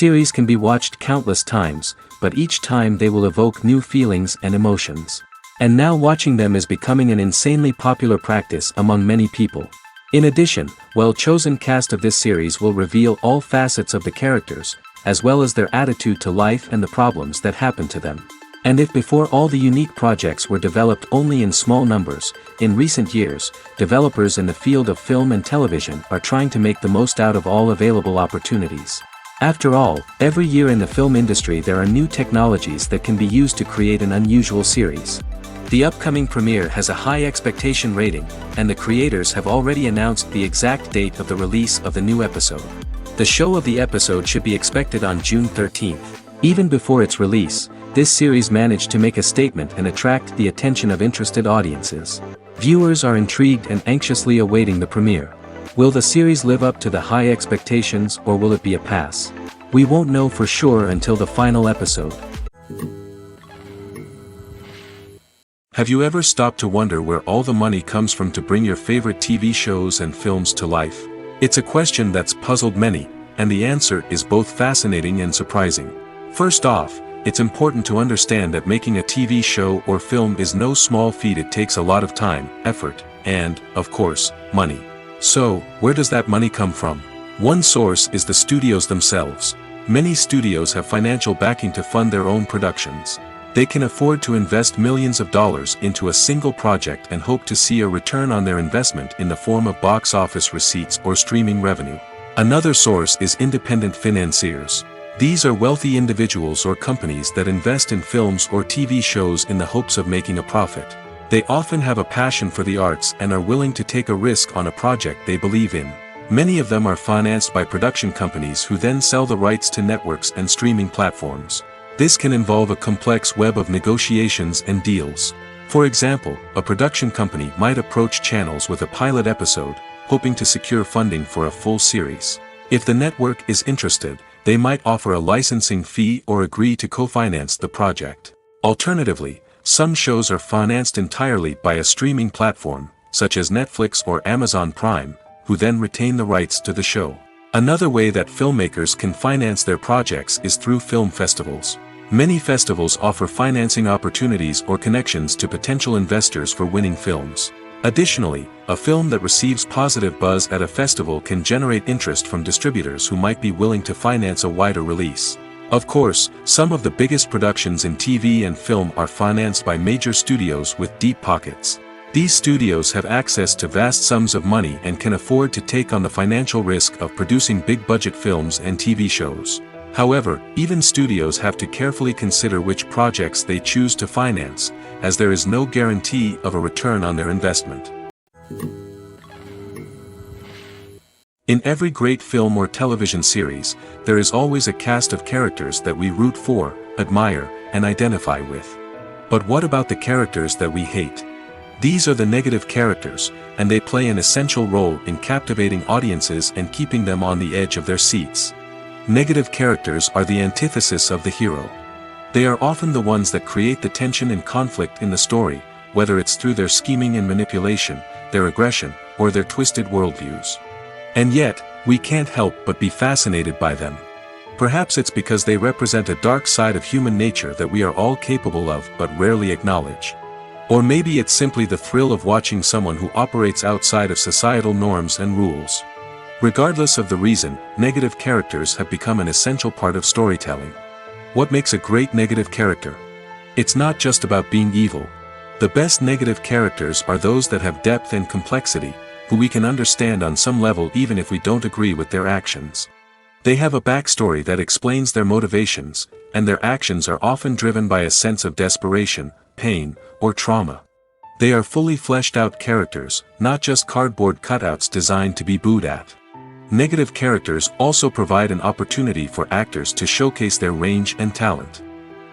Series can be watched countless times, but each time they will evoke new feelings and emotions. And now watching them is becoming an insanely popular practice among many people. In addition, well-chosen cast of this series will reveal all facets of the characters, as well as their attitude to life and the problems that happen to them. And if before all the unique projects were developed only in small numbers, in recent years, developers in the field of film and television are trying to make the most out of all available opportunities. After all, every year in the film industry there are new technologies that can be used to create an unusual series. The upcoming premiere has a high expectation rating, and the creators have already announced the exact date of the release of the new episode. The show of the episode should be expected on June 13th. Even before its release, this series managed to make a statement and attract the attention of interested audiences. Viewers are intrigued and anxiously awaiting the premiere. Will the series live up to the high expectations, or will it be a pass? We won't know for sure until the final episode. Have you ever stopped to wonder where all the money comes from to bring your favorite TV shows and films to life? It's a question that's puzzled many, and the answer is both fascinating and surprising. First off, it's important to understand that making a TV show or film is no small feat. It takes a lot of time, effort, and, of course, money. So, where does that money come from? One source is the studios themselves. Many studios have financial backing to fund their own productions. They can afford to invest millions of dollars into a single project and hope to see a return on their investment in the form of box office receipts or streaming revenue. Another source is independent financiers. These are wealthy individuals or companies that invest in films or TV shows in the hopes of making a profit. They often have a passion for the arts and are willing to take a risk on a project they believe in. Many of them are financed by production companies who then sell the rights to networks and streaming platforms. This can involve a complex web of negotiations and deals. For example, a production company might approach channels with a pilot episode, hoping to secure funding for a full series. If the network is interested, they might offer a licensing fee or agree to co-finance the project. Alternatively, some shows are financed entirely by a streaming platform, such as Netflix or Amazon Prime, who then retain the rights to the show. Another way that filmmakers can finance their projects is through film festivals. Many festivals offer financing opportunities or connections to potential investors for winning films. Additionally, a film that receives positive buzz at a festival can generate interest from distributors who might be willing to finance a wider release. Of course, some of the biggest productions in TV and film are financed by major studios with deep pockets. These studios have access to vast sums of money and can afford to take on the financial risk of producing big-budget films and TV shows. However, even studios have to carefully consider which projects they choose to finance, as there is no guarantee of a return on their investment. In every great film or television series, there is always a cast of characters that we root for, admire, and identify with. But what about the characters that we hate? These are the negative characters, and they play an essential role in captivating audiences and keeping them on the edge of their seats. Negative characters are the antithesis of the hero. They are often the ones that create the tension and conflict in the story, whether it's through their scheming and manipulation, their aggression, or their twisted worldviews. And yet, we can't help but be fascinated by them. Perhaps it's because they represent a dark side of human nature that we are all capable of but rarely acknowledge. Or maybe it's simply the thrill of watching someone who operates outside of societal norms and rules. Regardless of the reason, negative characters have become an essential part of storytelling. What makes a great negative character? It's not just about being evil. The best negative characters are those that have depth and complexity, who we can understand on some level even if we don't agree with their actions. They have a backstory that explains their motivations, and their actions are often driven by a sense of desperation, pain, or trauma. They are fully fleshed out characters, not just cardboard cutouts designed to be booed at. Negative characters also provide an opportunity for actors to showcase their range and talent.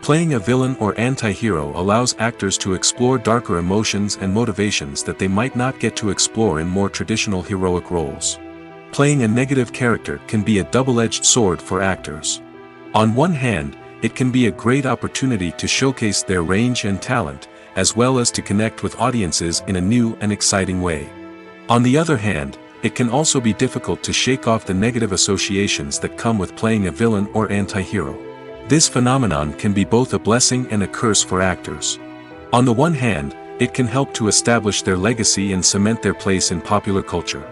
Playing a villain or anti-hero allows actors to explore darker emotions and motivations that they might not get to explore in more traditional heroic roles. Playing a negative character can be a double-edged sword for actors. On one hand, it can be a great opportunity to showcase their range and talent, as well as to connect with audiences in a new and exciting way. On the other hand, it can also be difficult to shake off the negative associations that come with playing a villain or anti-hero. This phenomenon can be both a blessing and a curse for actors. On the one hand, it can help to establish their legacy and cement their place in popular culture.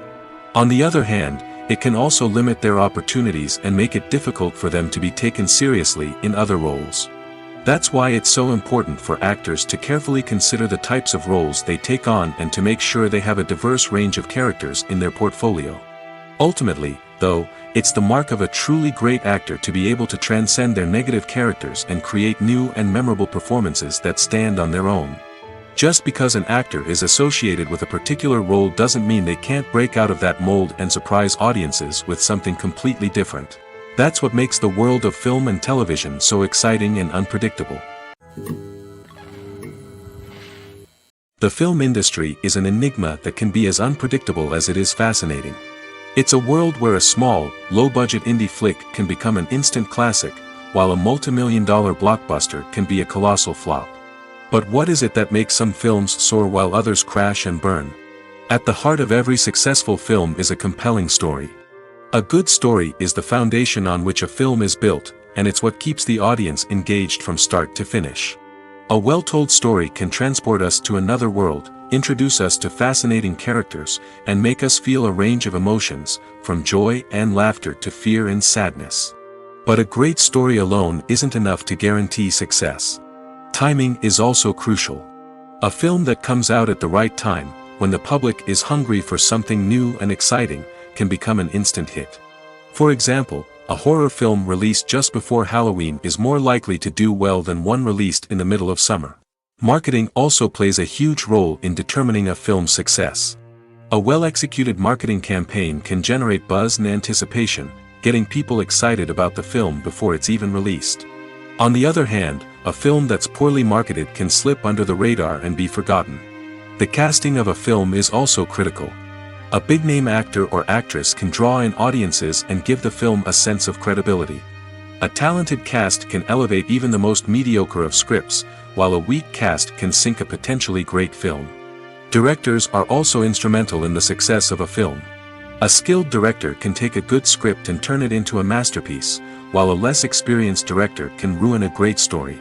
On the other hand, it can also limit their opportunities and make it difficult for them to be taken seriously in other roles. That's why it's so important for actors to carefully consider the types of roles they take on and to make sure they have a diverse range of characters in their portfolio. Ultimately, though, it's the mark of a truly great actor to be able to transcend their negative characters and create new and memorable performances that stand on their own. Just because an actor is associated with a particular role doesn't mean they can't break out of that mold and surprise audiences with something completely different. That's what makes the world of film and television so exciting and unpredictable. The film industry is an enigma that can be as unpredictable as it is fascinating. It's a world where a small, low-budget indie flick can become an instant classic, while a multi-million-dollar blockbuster can be a colossal flop. But what is it that makes some films soar while others crash and burn? At the heart of every successful film is a compelling story. A good story is the foundation on which a film is built, and it's what keeps the audience engaged from start to finish. A well-told story can transport us to another world, introduce us to fascinating characters, and make us feel a range of emotions, from joy and laughter to fear and sadness. But a great story alone isn't enough to guarantee success. Timing is also crucial. A film that comes out at the right time, when the public is hungry for something new and exciting, can become an instant hit. For example, a horror film released just before Halloween is more likely to do well than one released in the middle of summer. Marketing also plays a huge role in determining a film's success. A well-executed marketing campaign can generate buzz and anticipation, getting people excited about the film before it's even released. On the other hand, a film that's poorly marketed can slip under the radar and be forgotten. The casting of a film is also critical. A big-name actor or actress can draw in audiences and give the film a sense of credibility. A talented cast can elevate even the most mediocre of scripts, while a weak cast can sink a potentially great film. Directors are also instrumental in the success of a film. A skilled director can take a good script and turn it into a masterpiece, while a less experienced director can ruin a great story.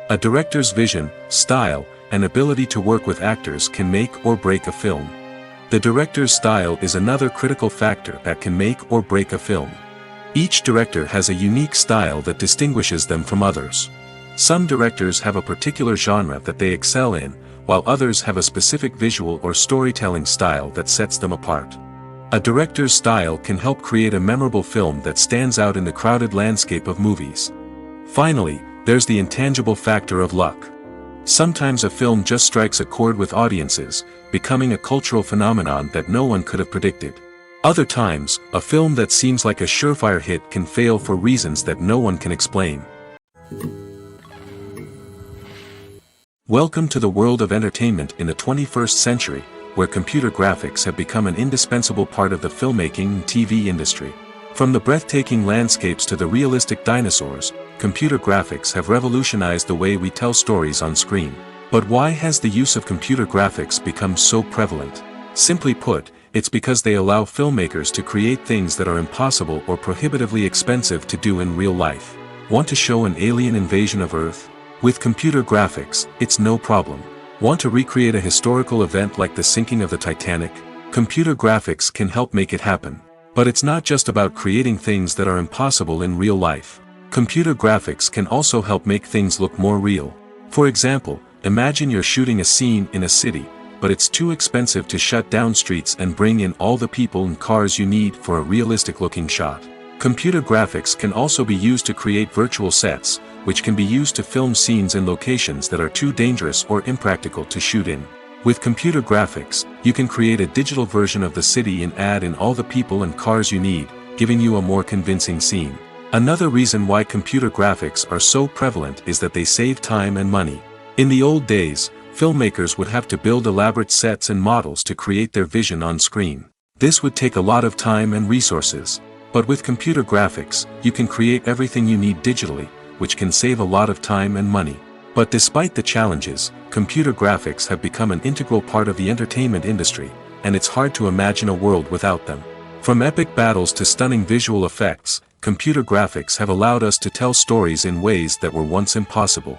A director's vision, style, and ability to work with actors can make or break a film. The director's style is another critical factor that can make or break a film. Each director has a unique style that distinguishes them from others. Some directors have a particular genre that they excel in, while others have a specific visual or storytelling style that sets them apart. A director's style can help create a memorable film that stands out in the crowded landscape of movies. Finally, there's the intangible factor of luck. Sometimes a film just strikes a chord with audiences, becoming a cultural phenomenon that no one could have predicted. Other times, a film that seems like a surefire hit can fail for reasons that no one can explain. Welcome to the world of entertainment in the 21st century, where computer graphics have become an indispensable part of the filmmaking and TV industry. From the breathtaking landscapes to the realistic dinosaurs, computer graphics have revolutionized the way we tell stories on screen. But why has the use of computer graphics become so prevalent? Simply put, it's because they allow filmmakers to create things that are impossible or prohibitively expensive to do in real life. Want to show an alien invasion of Earth? With computer graphics, it's no problem. Want to recreate a historical event like the sinking of the Titanic? Computer graphics can help make it happen. But it's not just about creating things that are impossible in real life. Computer graphics can also help make things look more real. For example, imagine you're shooting a scene in a city, but it's too expensive to shut down streets and bring in all the people and cars you need for a realistic-looking shot. Computer graphics can also be used to create virtual sets, which can be used to film scenes in locations that are too dangerous or impractical to shoot in. With computer graphics, you can create a digital version of the city and add in all the people and cars you need, giving you a more convincing scene. Another reason why computer graphics are so prevalent is that they save time and money. In the old days, filmmakers would have to build elaborate sets and models to create their vision on screen. This would take a lot of time and resources. But with computer graphics, you can create everything you need digitally, which can save a lot of time and money. But despite the challenges, computer graphics have become an integral part of the entertainment industry, and it's hard to imagine a world without them. From epic battles to stunning visual effects, computer graphics have allowed us to tell stories in ways that were once impossible.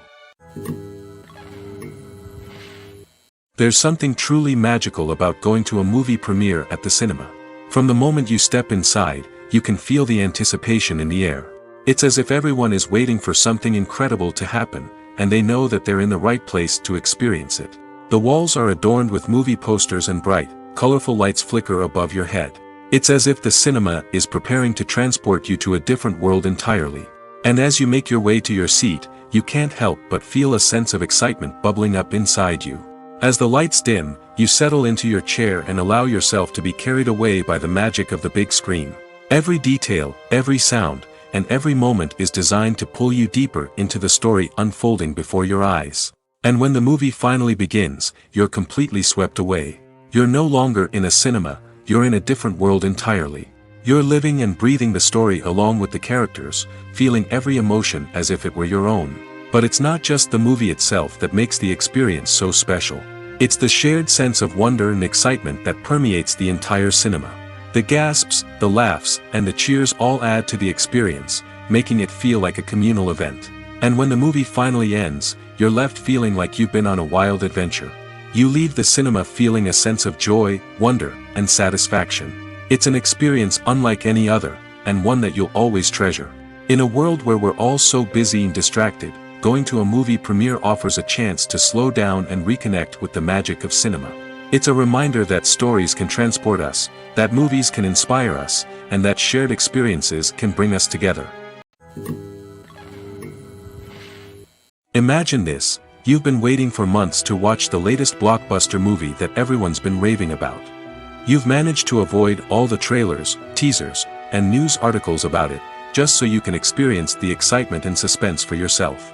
There's something truly magical about going to a movie premiere at the cinema. From the moment you step inside, you can feel the anticipation in the air. It's as if everyone is waiting for something incredible to happen, and they know that they're in the right place to experience it. The walls are adorned with movie posters and bright, colorful lights flicker above your head. It's as if the cinema is preparing to transport you to a different world entirely. And as you make your way to your seat, you can't help but feel a sense of excitement bubbling up inside you. As the lights dim, you settle into your chair and allow yourself to be carried away by the magic of the big screen. Every detail, every sound, and every moment is designed to pull you deeper into the story unfolding before your eyes. And when the movie finally begins, you're completely swept away. You're no longer in a cinema, you're in a different world entirely. You're living and breathing the story along with the characters, feeling every emotion as if it were your own. But it's not just the movie itself that makes the experience so special. It's the shared sense of wonder and excitement that permeates the entire cinema. The gasps, the laughs, and the cheers all add to the experience, making it feel like a communal event. And when the movie finally ends, you're left feeling like you've been on a wild adventure. You leave the cinema feeling a sense of joy, wonder, and satisfaction. It's an experience unlike any other, and one that you'll always treasure. In a world where we're all so busy and distracted, going to a movie premiere offers a chance to slow down and reconnect with the magic of cinema. It's a reminder that stories can transport us, that movies can inspire us, and that shared experiences can bring us together. Imagine this: you've been waiting for months to watch the latest blockbuster movie that everyone's been raving about. You've managed to avoid all the trailers, teasers, and news articles about it, just so you can experience the excitement and suspense for yourself.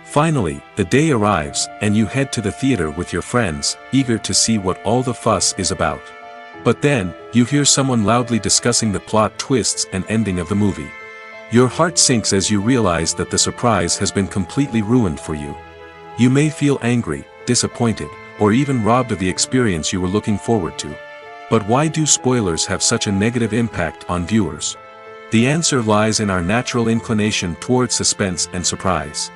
Finally, the day arrives, and you head to the theater with your friends, eager to see what all the fuss is about. But then, you hear someone loudly discussing the plot twists and ending of the movie. Your heart sinks as you realize that the surprise has been completely ruined for you. You may feel angry, disappointed, or even robbed of the experience you were looking forward to. But why do spoilers have such a negative impact on viewers? The answer lies in our natural inclination toward suspense and surprise.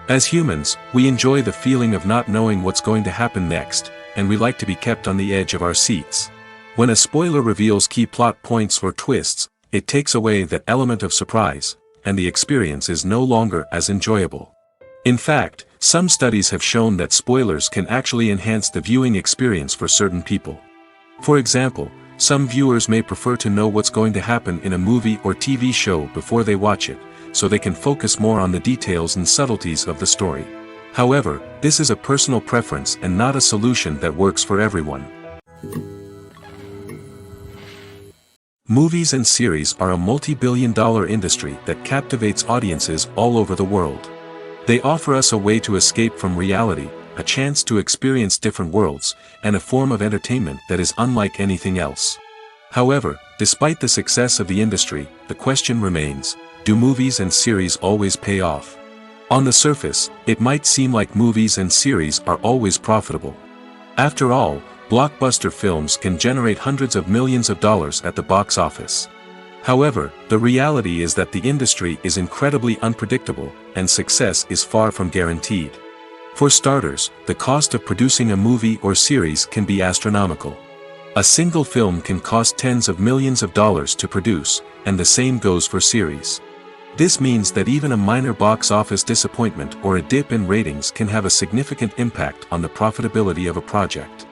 As humans, we enjoy the feeling of not knowing what's going to happen next, and we like to be kept on the edge of our seats. When a spoiler reveals key plot points or twists, it takes away that element of surprise, and the experience is no longer as enjoyable. In fact, some studies have shown that spoilers can actually enhance the viewing experience for certain people. For example, some viewers may prefer to know what's going to happen in a movie or TV show before they watch it, so they can focus more on the details and subtleties of the story. However, this is a personal preference and not a solution that works for everyone. Movies and series are a multi-billion-dollar industry that captivates audiences all over the world. They offer us a way to escape from reality, a chance to experience different worlds, and a form of entertainment that is unlike anything else. However, despite the success of the industry, the question remains: do movies and series always pay off? On the surface, it might seem like movies and series are always profitable. After all, blockbuster films can generate hundreds of millions of dollars at the box office. However, the reality is that the industry is incredibly unpredictable, and success is far from guaranteed. For starters, the cost of producing a movie or series can be astronomical. A single film can cost tens of millions of dollars to produce, and the same goes for series. This means that even a minor box office disappointment or a dip in ratings can have a significant impact on the profitability of a project.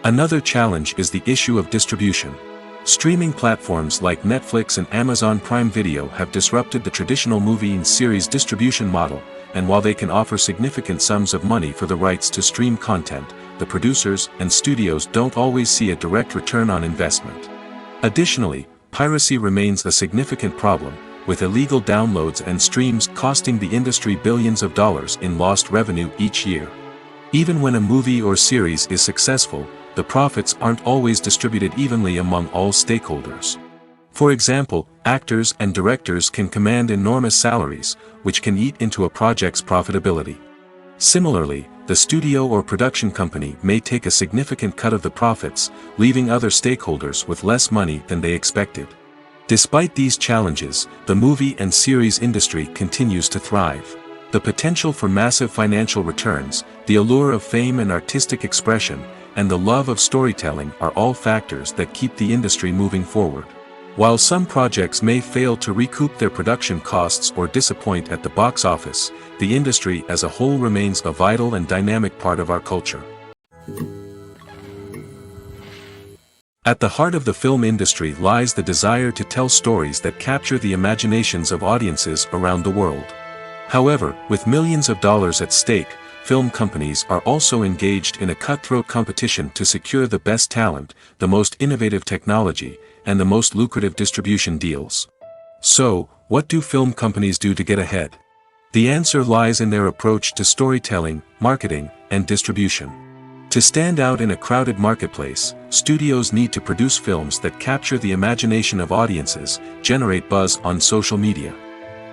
Another challenge is the issue of distribution. Streaming platforms like Netflix and Amazon Prime Video have disrupted the traditional movie and series distribution model, and while they can offer significant sums of money for the rights to stream content, the producers and studios don't always see a direct return on investment. Additionally, piracy remains a significant problem, with illegal downloads and streams costing the industry billions of dollars in lost revenue each year. Even when a movie or series is successful, the profits aren't always distributed evenly among all stakeholders. For example, actors and directors can command enormous salaries, which can eat into a project's profitability. Similarly, the studio or production company may take a significant cut of the profits, leaving other stakeholders with less money than they expected. Despite these challenges, the movie and series industry continues to thrive. The potential for massive financial returns, the allure of fame and artistic expression, and the love of storytelling are all factors that keep the industry moving forward. While some projects may fail to recoup their production costs or disappoint at the box office, the industry as a whole remains a vital and dynamic part of our culture. At the heart of the film industry lies the desire to tell stories that capture the imaginations of audiences around the world. However, with millions of dollars at stake, film companies are also engaged in a cutthroat competition to secure the best talent, the most innovative technology, and the most lucrative distribution deals. So, what do film companies do to get ahead? The answer lies in their approach to storytelling, marketing, and distribution. To stand out in a crowded marketplace, studios need to produce films that capture the imagination of audiences, generate buzz on social media.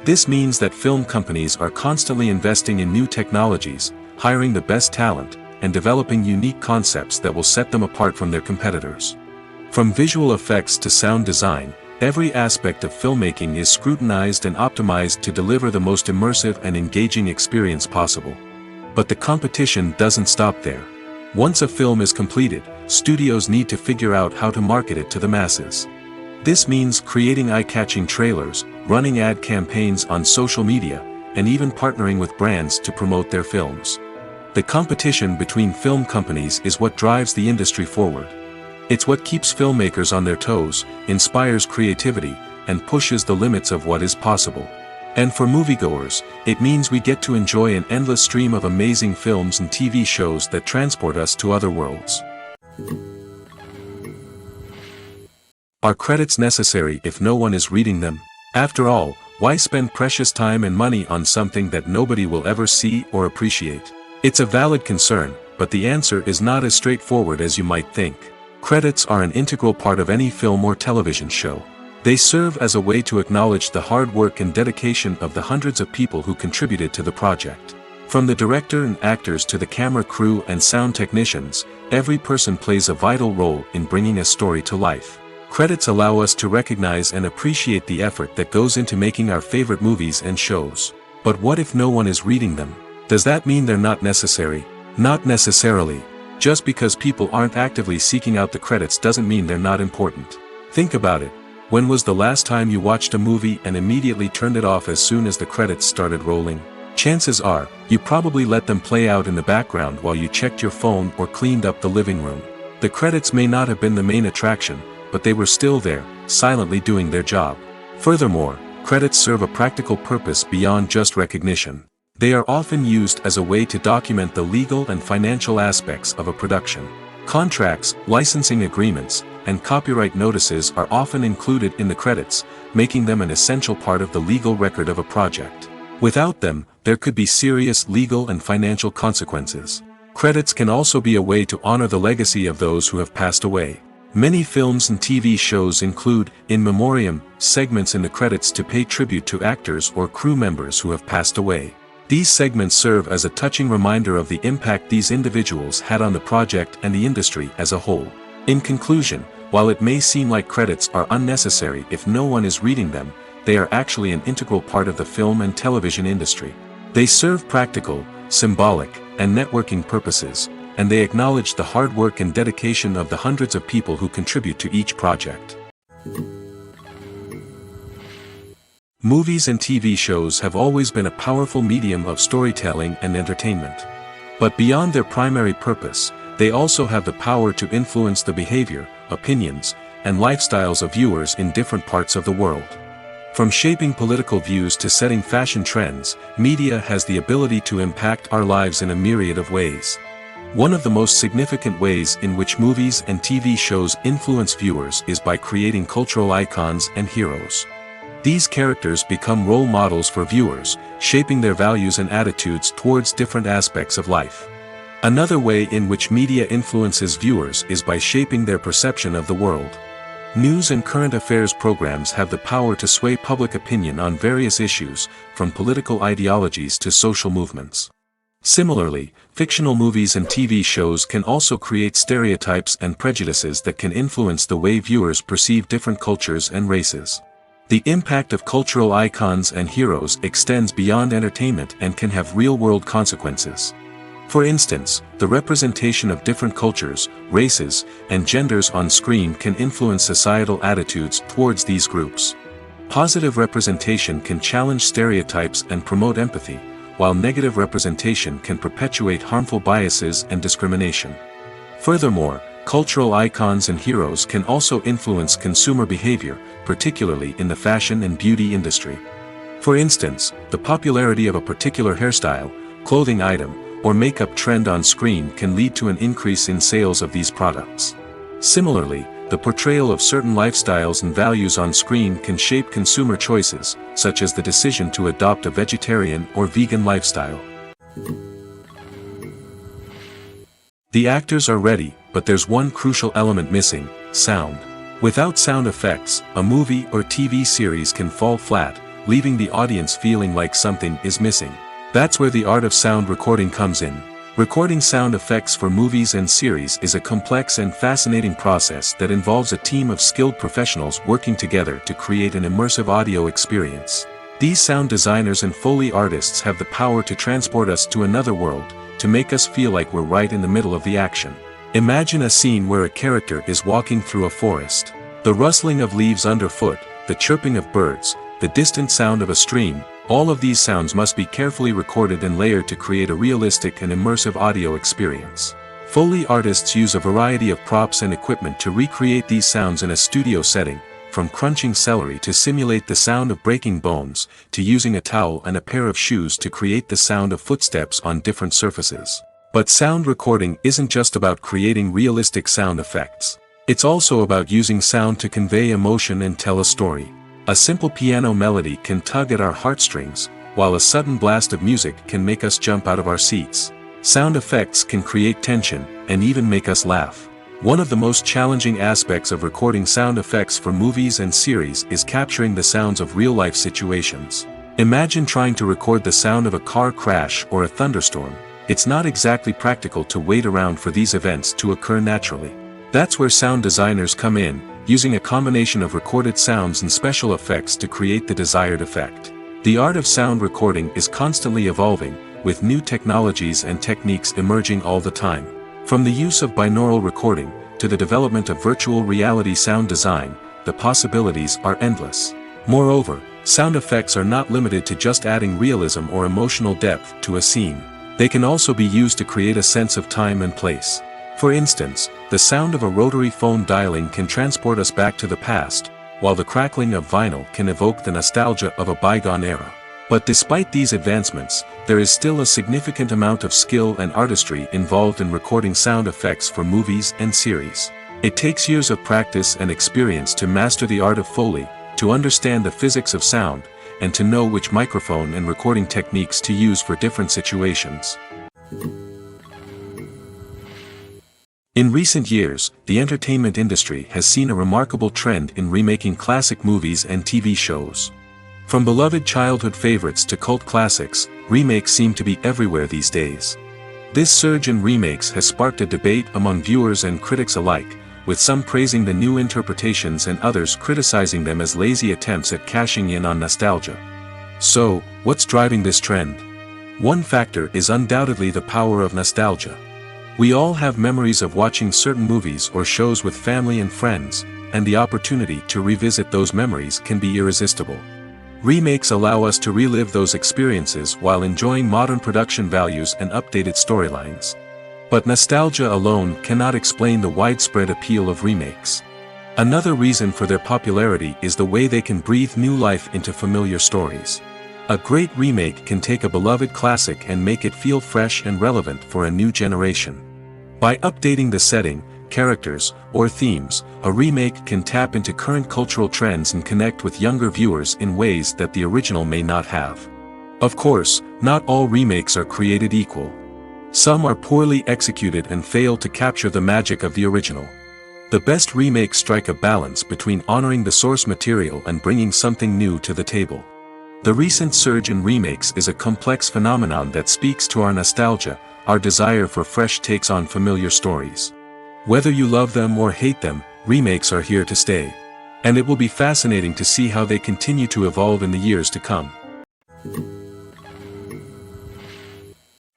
This means that film companies are constantly investing in new technologies, hiring the best talent, and developing unique concepts that will set them apart from their competitors. From visual effects to sound design, every aspect of filmmaking is scrutinized and optimized to deliver the most immersive and engaging experience possible. But the competition doesn't stop there. Once a film is completed, studios need to figure out how to market it to the masses. This means creating eye-catching trailers, running ad campaigns on social media, and even partnering with brands to promote their films. The competition between film companies is what drives the industry forward. It's what keeps filmmakers on their toes, inspires creativity, and pushes the limits of what is possible. And for moviegoers, it means we get to enjoy an endless stream of amazing films and TV shows that transport us to other worlds. Are credits necessary if no one is reading them? After all, why spend precious time and money on something that nobody will ever see or appreciate? It's a valid concern, but the answer is not as straightforward as you might think. Credits are an integral part of any film or television show. They serve as a way to acknowledge the hard work and dedication of the hundreds of people who contributed to the project. From the director and actors to the camera crew and sound technicians, every person plays a vital role in bringing a story to life. Credits allow us to recognize and appreciate the effort that goes into making our favorite movies and shows. But what if no one is reading them? Does that mean they're not necessary? Not necessarily. Just because people aren't actively seeking out the credits doesn't mean they're not important. Think about it. When was the last time you watched a movie and immediately turned it off as soon as the credits started rolling? Chances are, you probably let them play out in the background while you checked your phone or cleaned up the living room. The credits may not have been the main attraction, but they were still there, silently doing their job. Furthermore, credits serve a practical purpose beyond just recognition. They are often used as a way to document the legal and financial aspects of a production. Contracts, licensing agreements, and copyright notices are often included in the credits, making them an essential part of the legal record of a project. Without them, there could be serious legal and financial consequences. Credits can also be a way to honor the legacy of those who have passed away. Many films and TV shows include, in memoriam, segments in the credits to pay tribute to actors or crew members who have passed away. These segments serve as a touching reminder of the impact these individuals had on the project and the industry as a whole. In conclusion, while it may seem like credits are unnecessary if no one is reading them, they are actually an integral part of the film and television industry. They serve practical, symbolic, and networking purposes, and they acknowledge the hard work and dedication of the hundreds of people who contribute to each project. Movies and TV shows have always been a powerful medium of storytelling and entertainment. But beyond their primary purpose, they also have the power to influence the behavior, opinions, and lifestyles of viewers in different parts of the world. From shaping political views to setting fashion trends, media has the ability to impact our lives in a myriad of ways. One of the most significant ways in which movies and TV shows influence viewers is by creating cultural icons and heroes. These characters become role models for viewers, shaping their values and attitudes towards different aspects of life. Another way in which media influences viewers is by shaping their perception of the world. News and current affairs programs have the power to sway public opinion on various issues, from political ideologies to social movements. Similarly, fictional movies and TV shows can also create stereotypes and prejudices that can influence the way viewers perceive different cultures and races. The impact of cultural icons and heroes extends beyond entertainment and can have real-world consequences. For instance, the representation of different cultures, races, and genders on screen can influence societal attitudes towards these groups. Positive representation can challenge stereotypes and promote empathy, while negative representation can perpetuate harmful biases and discrimination. Furthermore, cultural icons and heroes can also influence consumer behavior, particularly in the fashion and beauty industry. For instance, the popularity of a particular hairstyle, clothing item, or makeup trend on screen can lead to an increase in sales of these products. Similarly, the portrayal of certain lifestyles and values on screen can shape consumer choices, such as the decision to adopt a vegetarian or vegan lifestyle. The actors are ready, but there's one crucial element missing: sound. Without sound effects, a movie or TV series can fall flat, leaving the audience feeling like something is missing. That's where the art of sound recording comes in. Recording sound effects for movies and series is a complex and fascinating process that involves a team of skilled professionals working together to create an immersive audio experience. These sound designers and Foley artists have the power to transport us to another world, to make us feel like we're right in the middle of the action. Imagine a scene where a character is walking through a forest. The rustling of leaves underfoot, the chirping of birds, the distant sound of a stream, all of these sounds must be carefully recorded and layered to create a realistic and immersive audio experience. Foley artists use a variety of props and equipment to recreate these sounds in a studio setting, from crunching celery to simulate the sound of breaking bones, to using a towel and a pair of shoes to create the sound of footsteps on different surfaces. But sound recording isn't just about creating realistic sound effects. It's also about using sound to convey emotion and tell a story. A simple piano melody can tug at our heartstrings, while a sudden blast of music can make us jump out of our seats. Sound effects can create tension, and even make us laugh. One of the most challenging aspects of recording sound effects for movies and series is capturing the sounds of real-life situations. Imagine trying to record the sound of a car crash or a thunderstorm. It's not exactly practical to wait around for these events to occur naturally. That's where sound designers come in, using a combination of recorded sounds and special effects to create the desired effect. The art of sound recording is constantly evolving, with new technologies and techniques emerging all the time. From the use of binaural recording, to the development of virtual reality sound design, the possibilities are endless. Moreover, sound effects are not limited to just adding realism or emotional depth to a scene. They can also be used to create a sense of time and place. For instance, the sound of a rotary phone dialing can transport us back to the past, while the crackling of vinyl can evoke the nostalgia of a bygone era. But despite these advancements, there is still a significant amount of skill and artistry involved in recording sound effects for movies and series. It takes years of practice and experience to master the art of Foley, to understand the physics of sound, and to know which microphone and recording techniques to use for different situations. In recent years, the entertainment industry has seen a remarkable trend in remaking classic movies and TV shows. From beloved childhood favorites to cult classics, remakes seem to be everywhere these days. This surge in remakes has sparked a debate among viewers and critics alike, with some praising the new interpretations and others criticizing them as lazy attempts at cashing in on nostalgia. So, what's driving this trend? One factor is undoubtedly the power of nostalgia. We all have memories of watching certain movies or shows with family and friends, and the opportunity to revisit those memories can be irresistible. Remakes allow us to relive those experiences while enjoying modern production values and updated storylines. But nostalgia alone cannot explain the widespread appeal of remakes. Another reason for their popularity is the way they can breathe new life into familiar stories. A great remake can take a beloved classic and make it feel fresh and relevant for a new generation. By updating the setting, characters, or themes, a remake can tap into current cultural trends and connect with younger viewers in ways that the original may not have. Of course, not all remakes are created equal. Some are poorly executed and fail to capture the magic of the original. The best remakes strike a balance between honoring the source material and bringing something new to the table. The recent surge in remakes is a complex phenomenon that speaks to our nostalgia, our desire for fresh takes on familiar stories. Whether you love them or hate them, remakes are here to stay. And it will be fascinating to see how they continue to evolve in the years to come.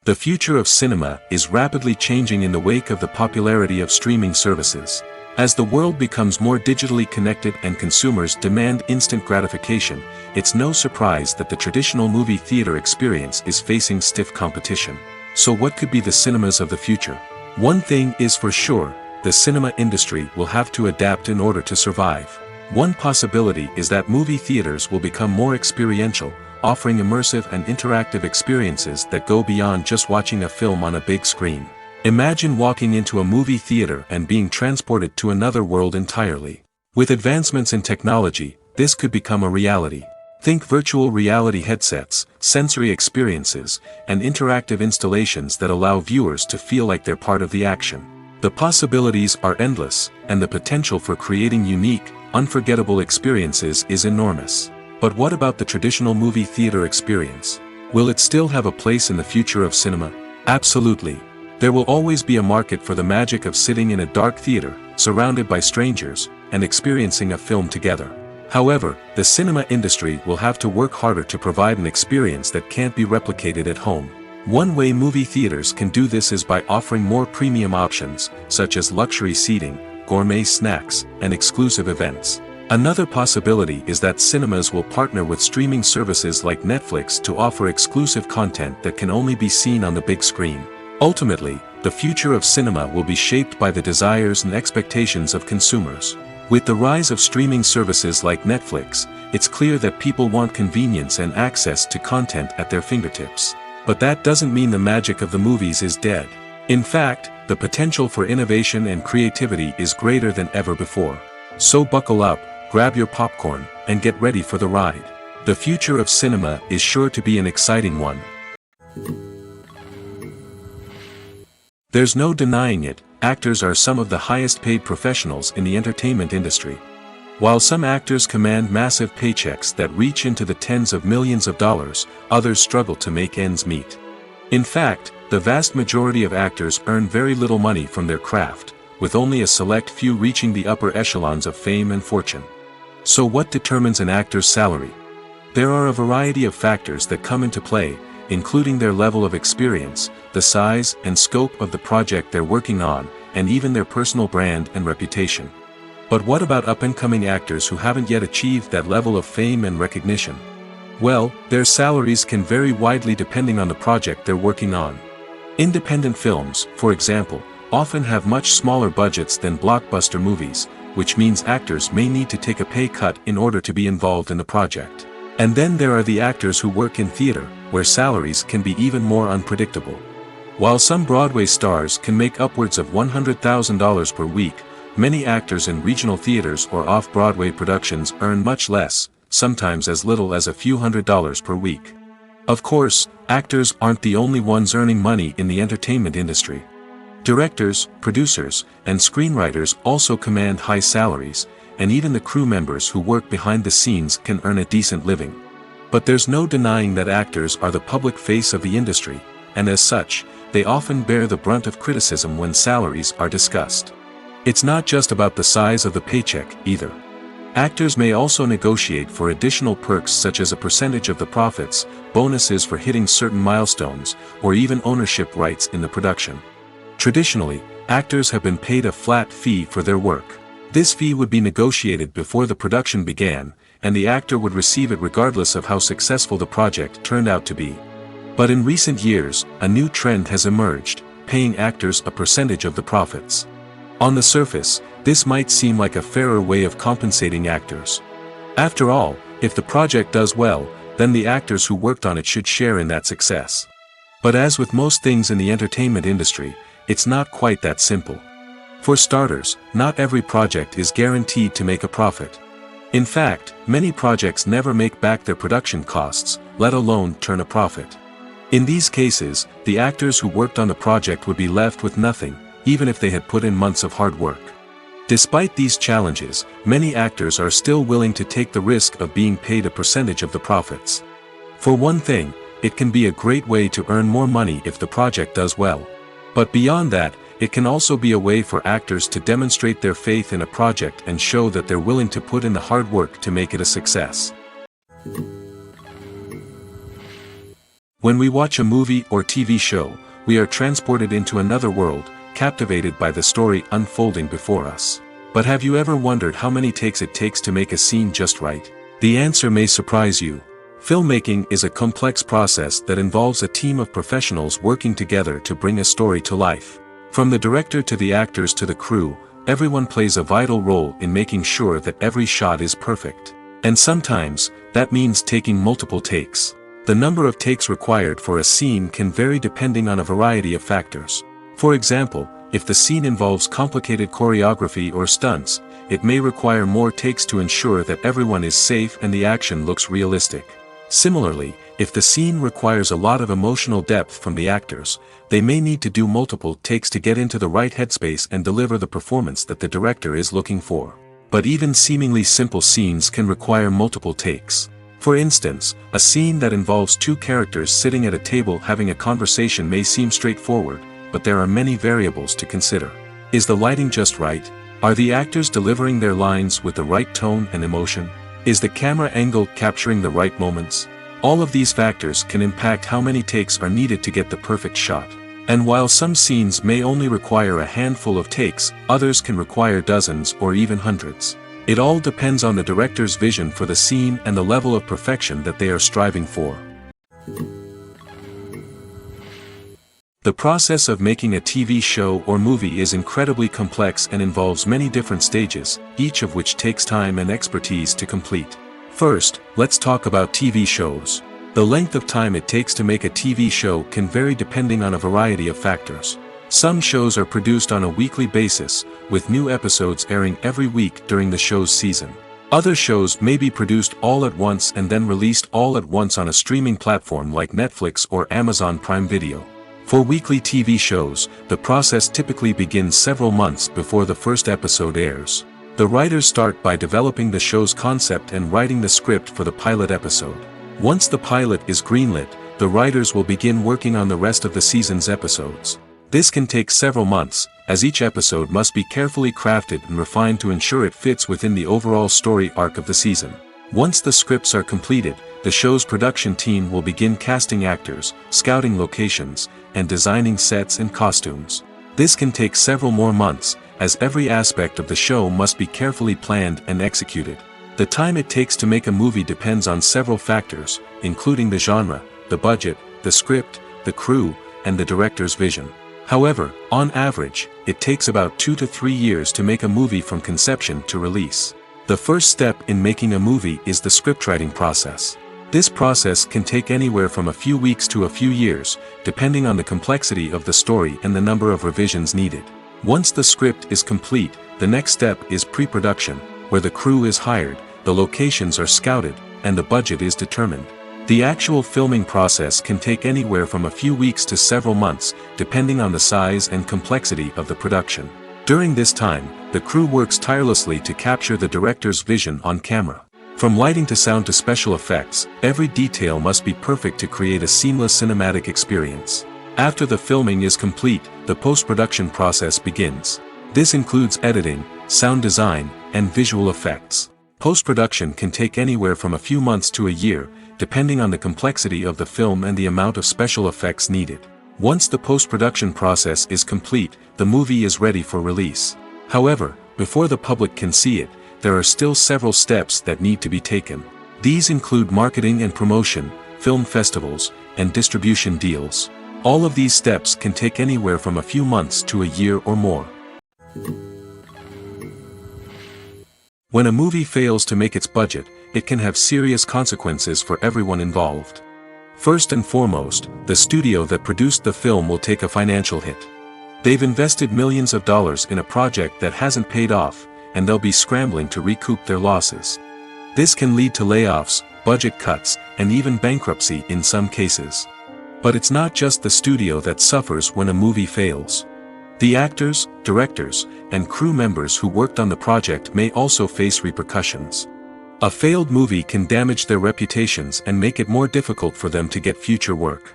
The future of cinema is rapidly changing in the wake of the popularity of streaming services. As the world becomes more digitally connected and consumers demand instant gratification, it's no surprise that the traditional movie theater experience is facing stiff competition. So what could be the cinemas of the future? One thing is for sure, the cinema industry will have to adapt in order to survive. One possibility is that movie theaters will become more experiential, offering immersive and interactive experiences that go beyond just watching a film on a big screen. Imagine walking into a movie theater and being transported to another world entirely. With advancements in technology, this could become a reality. Think virtual reality headsets, sensory experiences, and interactive installations that allow viewers to feel like they're part of the action. The possibilities are endless, and the potential for creating unique, unforgettable experiences is enormous. But what about the traditional movie theater experience? Will it still have a place in the future of cinema? Absolutely. There will always be a market for the magic of sitting in a dark theater, surrounded by strangers, and experiencing a film together. However, the cinema industry will have to work harder to provide an experience that can't be replicated at home. One way movie theaters can do this is by offering more premium options, such as luxury seating, gourmet snacks, and exclusive events. Another possibility is that cinemas will partner with streaming services like Netflix to offer exclusive content that can only be seen on the big screen. Ultimately, the future of cinema will be shaped by the desires and expectations of consumers. With the rise of streaming services like Netflix, it's clear that people want convenience and access to content at their fingertips. But that doesn't mean the magic of the movies is dead. In fact, the potential for innovation and creativity is greater than ever before. So buckle up, grab your popcorn, and get ready for the ride. The future of cinema is sure to be an exciting one. There's no denying it, actors are some of the highest paid professionals in the entertainment industry. While some actors command massive paychecks that reach into the tens of millions of dollars, others struggle to make ends meet. In fact, the vast majority of actors earn very little money from their craft, with only a select few reaching the upper echelons of fame and fortune. So what determines an actor's salary? There are a variety of factors that come into play, including their level of experience, the size and scope of the project they're working on, and even their personal brand and reputation. But what about up-and-coming actors who haven't yet achieved that level of fame and recognition? Well, their salaries can vary widely depending on the project they're working on. Independent films, for example, often have much smaller budgets than blockbuster movies, which means actors may need to take a pay cut in order to be involved in the project. And then there are the actors who work in theater, where salaries can be even more unpredictable. While some Broadway stars can make upwards of $100,000 per week, many actors in regional theaters or off-Broadway productions earn much less, sometimes as little as a few $100s per week. Of course, actors aren't the only ones earning money in the entertainment industry. Directors, producers, and screenwriters also command high salaries, and even the crew members who work behind the scenes can earn a decent living. But there's no denying that actors are the public face of the industry, and as such, they often bear the brunt of criticism when salaries are discussed. It's not just about the size of the paycheck, either. Actors may also negotiate for additional perks such as a percentage of the profits, bonuses for hitting certain milestones, or even ownership rights in the production. Traditionally, actors have been paid a flat fee for their work. This fee would be negotiated before the production began, and the actor would receive it regardless of how successful the project turned out to be. But in recent years, a new trend has emerged, paying actors a percentage of the profits. On the surface, this might seem like a fairer way of compensating actors. After all, if the project does well, then the actors who worked on it should share in that success. But as with most things in the entertainment industry, it's not quite that simple. For starters, not every project is guaranteed to make a profit. In fact, many projects never make back their production costs, let alone turn a profit. In these cases, the actors who worked on the project would be left with nothing, even if they had put in months of hard work. Despite these challenges, many actors are still willing to take the risk of being paid a percentage of the profits. For one thing, it can be a great way to earn more money if the project does well. But beyond that, it can also be a way for actors to demonstrate their faith in a project and show that they're willing to put in the hard work to make it a success. When we watch a movie or TV show, we are transported into another world, captivated by the story unfolding before us. But have you ever wondered how many takes it takes to make a scene just right? The answer may surprise you. Filmmaking is a complex process that involves a team of professionals working together to bring a story to life. From the director to the actors to the crew, everyone plays a vital role in making sure that every shot is perfect. And sometimes, that means taking multiple takes. The number of takes required for a scene can vary depending on a variety of factors. For example, if the scene involves complicated choreography or stunts, it may require more takes to ensure that everyone is safe and the action looks realistic. Similarly, if the scene requires a lot of emotional depth from the actors, they may need to do multiple takes to get into the right headspace and deliver the performance that the director is looking for. But even seemingly simple scenes can require multiple takes. For instance, a scene that involves two characters sitting at a table having a conversation may seem straightforward, but there are many variables to consider. Is the lighting just right? Are the actors delivering their lines with the right tone and emotion? Is the camera angle capturing the right moments? All of these factors can impact how many takes are needed to get the perfect shot. And while some scenes may only require a handful of takes, others can require dozens or even hundreds. It all depends on the director's vision for the scene and the level of perfection that they are striving for. The process of making a TV show or movie is incredibly complex and involves many different stages, each of which takes time and expertise to complete. First, let's talk about TV shows. The length of time it takes to make a TV show can vary depending on a variety of factors. Some shows are produced on a weekly basis, with new episodes airing every week during the show's season. Other shows may be produced all at once and then released all at once on a streaming platform like Netflix or Amazon Prime Video. For weekly TV shows, the process typically begins several months before the first episode airs. The writers start by developing the show's concept and writing the script for the pilot episode. Once the pilot is greenlit, the writers will begin working on the rest of the season's episodes. This can take several months, as each episode must be carefully crafted and refined to ensure it fits within the overall story arc of the season. Once the scripts are completed, the show's production team will begin casting actors, scouting locations, and designing sets and costumes. This can take several more months, as every aspect of the show must be carefully planned and executed. The time it takes to make a movie depends on several factors, including the genre, the budget, the script, the crew, and the director's vision. However, on average, it takes about 2 to 3 years to make a movie from conception to release. The first step in making a movie is the scriptwriting process. This process can take anywhere from a few weeks to a few years, depending on the complexity of the story and the number of revisions needed. Once the script is complete, the next step is pre-production, where the crew is hired, the locations are scouted, and the budget is determined. The actual filming process can take anywhere from a few weeks to several months, depending on the size and complexity of the production. During this time, the crew works tirelessly to capture the director's vision on camera. From lighting to sound to special effects, every detail must be perfect to create a seamless cinematic experience. After the filming is complete, the post-production process begins. This includes editing, sound design, and visual effects. Post-production can take anywhere from a few months to a year, depending on the complexity of the film and the amount of special effects needed. Once the post-production process is complete, the movie is ready for release. However, before the public can see it, there are still several steps that need to be taken. These include marketing and promotion, film festivals, and distribution deals. All of these steps can take anywhere from a few months to a year or more. When a movie fails to make its budget, it can have serious consequences for everyone involved. First and foremost, the studio that produced the film will take a financial hit. They've invested millions of dollars in a project that hasn't paid off, and they'll be scrambling to recoup their losses. This can lead to layoffs, budget cuts, and even bankruptcy in some cases. But it's not just the studio that suffers when a movie fails. The actors, directors, and crew members who worked on the project may also face repercussions. A failed movie can damage their reputations and make it more difficult for them to get future work.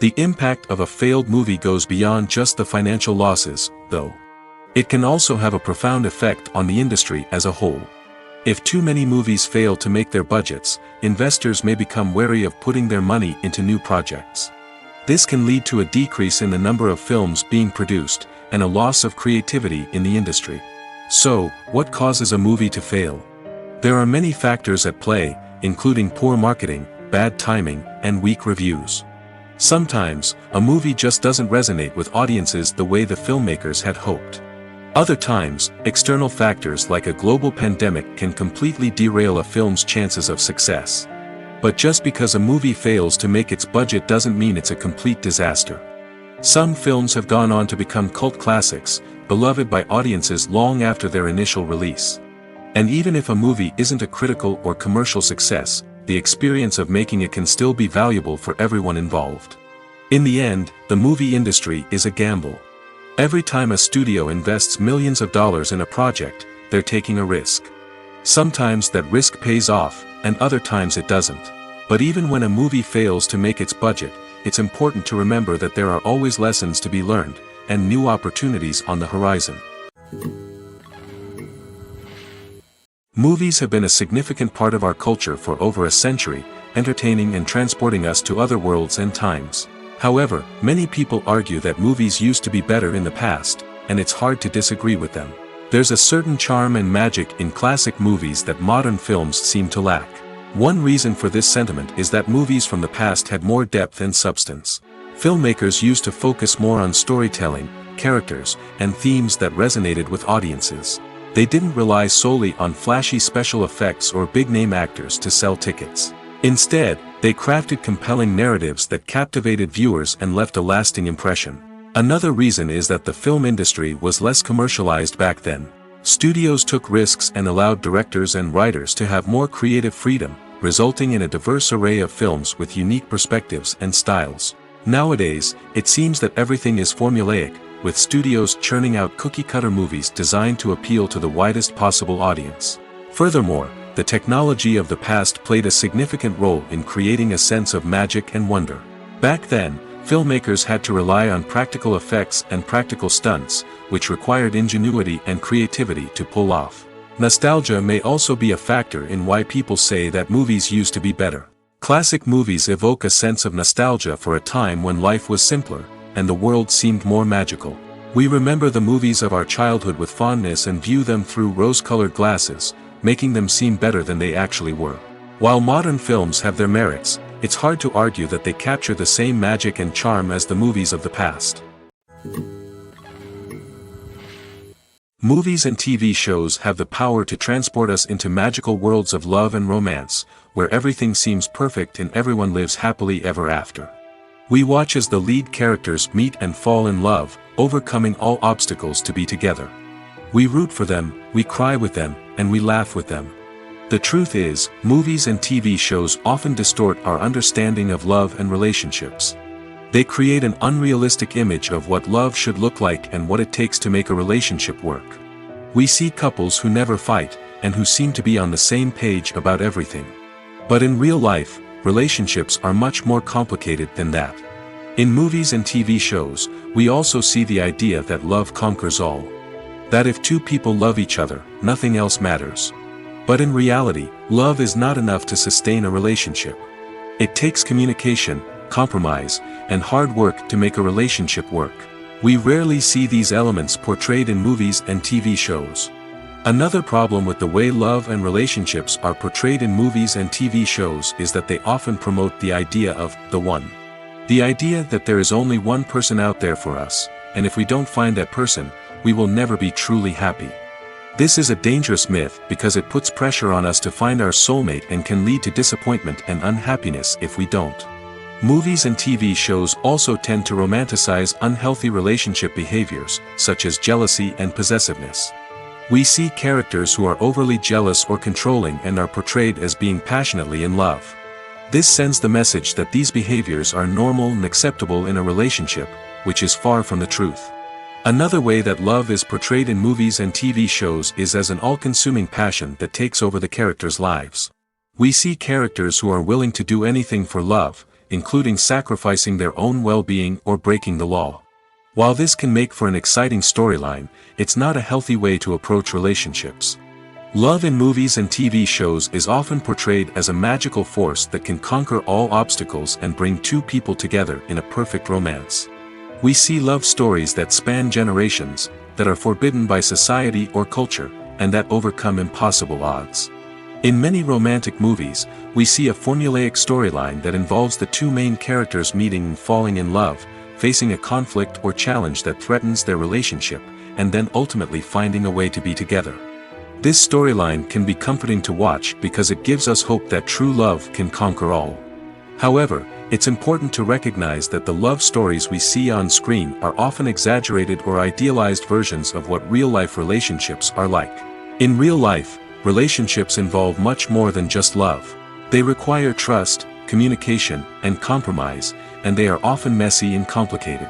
The impact of a failed movie goes beyond just the financial losses, though. It can also have a profound effect on the industry as a whole. If too many movies fail to make their budgets, investors may become wary of putting their money into new projects. This can lead to a decrease in the number of films being produced, and a loss of creativity in the industry. So, what causes a movie to fail? There are many factors at play, including poor marketing, bad timing, and weak reviews. Sometimes, a movie just doesn't resonate with audiences the way the filmmakers had hoped. Other times, external factors like a global pandemic can completely derail a film's chances of success. But just because a movie fails to make its budget doesn't mean it's a complete disaster. Some films have gone on to become cult classics, beloved by audiences long after their initial release. And even if a movie isn't a critical or commercial success, the experience of making it can still be valuable for everyone involved. In the end, the movie industry is a gamble. Every time a studio invests millions of dollars in a project, they're taking a risk. Sometimes that risk pays off, and other times it doesn't. But even when a movie fails to make its budget, it's important to remember that there are always lessons to be learned, and new opportunities on the horizon. Movies have been a significant part of our culture for over a century, entertaining and transporting us to other worlds and times. However, many people argue that movies used to be better in the past, and it's hard to disagree with them. There's a certain charm and magic in classic movies that modern films seem to lack. One reason for this sentiment is that movies from the past had more depth and substance. Filmmakers used to focus more on storytelling, characters, and themes that resonated with audiences. They didn't rely solely on flashy special effects or big-name actors to sell tickets. Instead, they crafted compelling narratives that captivated viewers and left a lasting impression. Another reason is that the film industry was less commercialized back then. Studios took risks and allowed directors and writers to have more creative freedom, resulting in a diverse array of films with unique perspectives and styles. Nowadays, it seems that everything is formulaic, with studios churning out cookie-cutter movies designed to appeal to the widest possible audience. Furthermore, the technology of the past played a significant role in creating a sense of magic and wonder. Back then, filmmakers had to rely on practical effects and practical stunts, which required ingenuity and creativity to pull off. Nostalgia may also be a factor in why people say that movies used to be better. Classic movies evoke a sense of nostalgia for a time when life was simpler, and the world seemed more magical. We remember the movies of our childhood with fondness and view them through rose-colored glasses, making them seem better than they actually were. While modern films have their merits, it's hard to argue that they capture the same magic and charm as the movies of the past. Movies and TV shows have the power to transport us into magical worlds of love and romance, where everything seems perfect and everyone lives happily ever after. We watch as the lead characters meet and fall in love, overcoming all obstacles to be together. We root for them, we cry with them, and we laugh with them. The truth is, movies and TV shows often distort our understanding of love and relationships. They create an unrealistic image of what love should look like and what it takes to make a relationship work. We see couples who never fight, and who seem to be on the same page about everything. But in real life, relationships are much more complicated than that. In movies and TV shows, we also see the idea that love conquers all. That if two people love each other, nothing else matters. But in reality, love is not enough to sustain a relationship. It takes communication, compromise, and hard work to make a relationship work. We rarely see these elements portrayed in movies and TV shows. Another problem with the way love and relationships are portrayed in movies and TV shows is that they often promote the idea of the one. The idea that there is only one person out there for us, and if we don't find that person, we will never be truly happy. This is a dangerous myth because it puts pressure on us to find our soulmate and can lead to disappointment and unhappiness if we don't. Movies and TV shows also tend to romanticize unhealthy relationship behaviors, such as jealousy and possessiveness. We see characters who are overly jealous or controlling and are portrayed as being passionately in love. This sends the message that these behaviors are normal and acceptable in a relationship, which is far from the truth. Another way that love is portrayed in movies and TV shows is as an all-consuming passion that takes over the characters' lives. We see characters who are willing to do anything for love, including sacrificing their own well-being or breaking the law. While this can make for an exciting storyline, it's not a healthy way to approach relationships. Love in movies and TV shows is often portrayed as a magical force that can conquer all obstacles and bring two people together in a perfect romance. We see love stories that span generations, that are forbidden by society or culture, and that overcome impossible odds. In many romantic movies, we see a formulaic storyline that involves the two main characters meeting and falling in love, facing a conflict or challenge that threatens their relationship, and then ultimately finding a way to be together. This storyline can be comforting to watch because it gives us hope that true love can conquer all. However, it's important to recognize that the love stories we see on screen are often exaggerated or idealized versions of what real-life relationships are like. In real life, relationships involve much more than just love. They require trust, communication, and compromise, and they are often messy and complicated.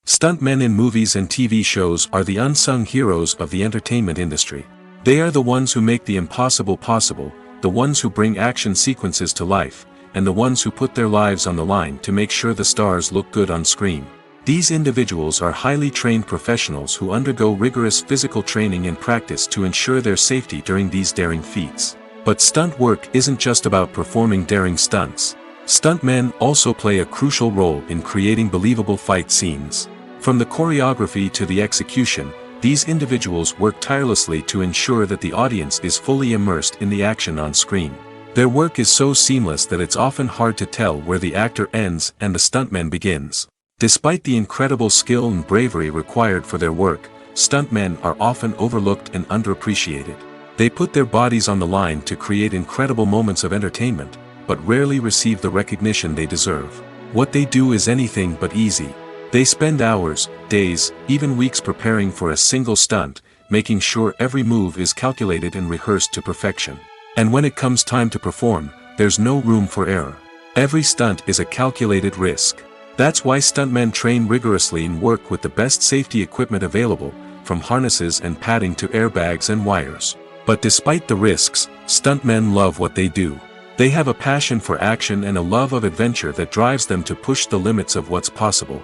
Stuntmen in movies and TV shows are the unsung heroes of the entertainment industry. They are the ones who make the impossible possible, the ones who bring action sequences to life, and the ones who put their lives on the line to make sure the stars look good on screen. These individuals are highly trained professionals who undergo rigorous physical training and practice to ensure their safety during these daring feats. But stunt work isn't just about performing daring stunts. Stuntmen also play a crucial role in creating believable fight scenes. From the choreography to the execution, these individuals work tirelessly to ensure that the audience is fully immersed in the action on screen. Their work is so seamless that it's often hard to tell where the actor ends and the stuntman begins. Despite the incredible skill and bravery required for their work, stuntmen are often overlooked and underappreciated. They put their bodies on the line to create incredible moments of entertainment, but rarely receive the recognition they deserve. What they do is anything but easy. They spend hours, days, even weeks preparing for a single stunt, making sure every move is calculated and rehearsed to perfection. And when it comes time to perform, there's no room for error. Every stunt is a calculated risk. That's why stuntmen train rigorously and work with the best safety equipment available, from harnesses and padding to airbags and wires. But despite the risks, stuntmen love what they do. They have a passion for action and a love of adventure that drives them to push the limits of what's possible.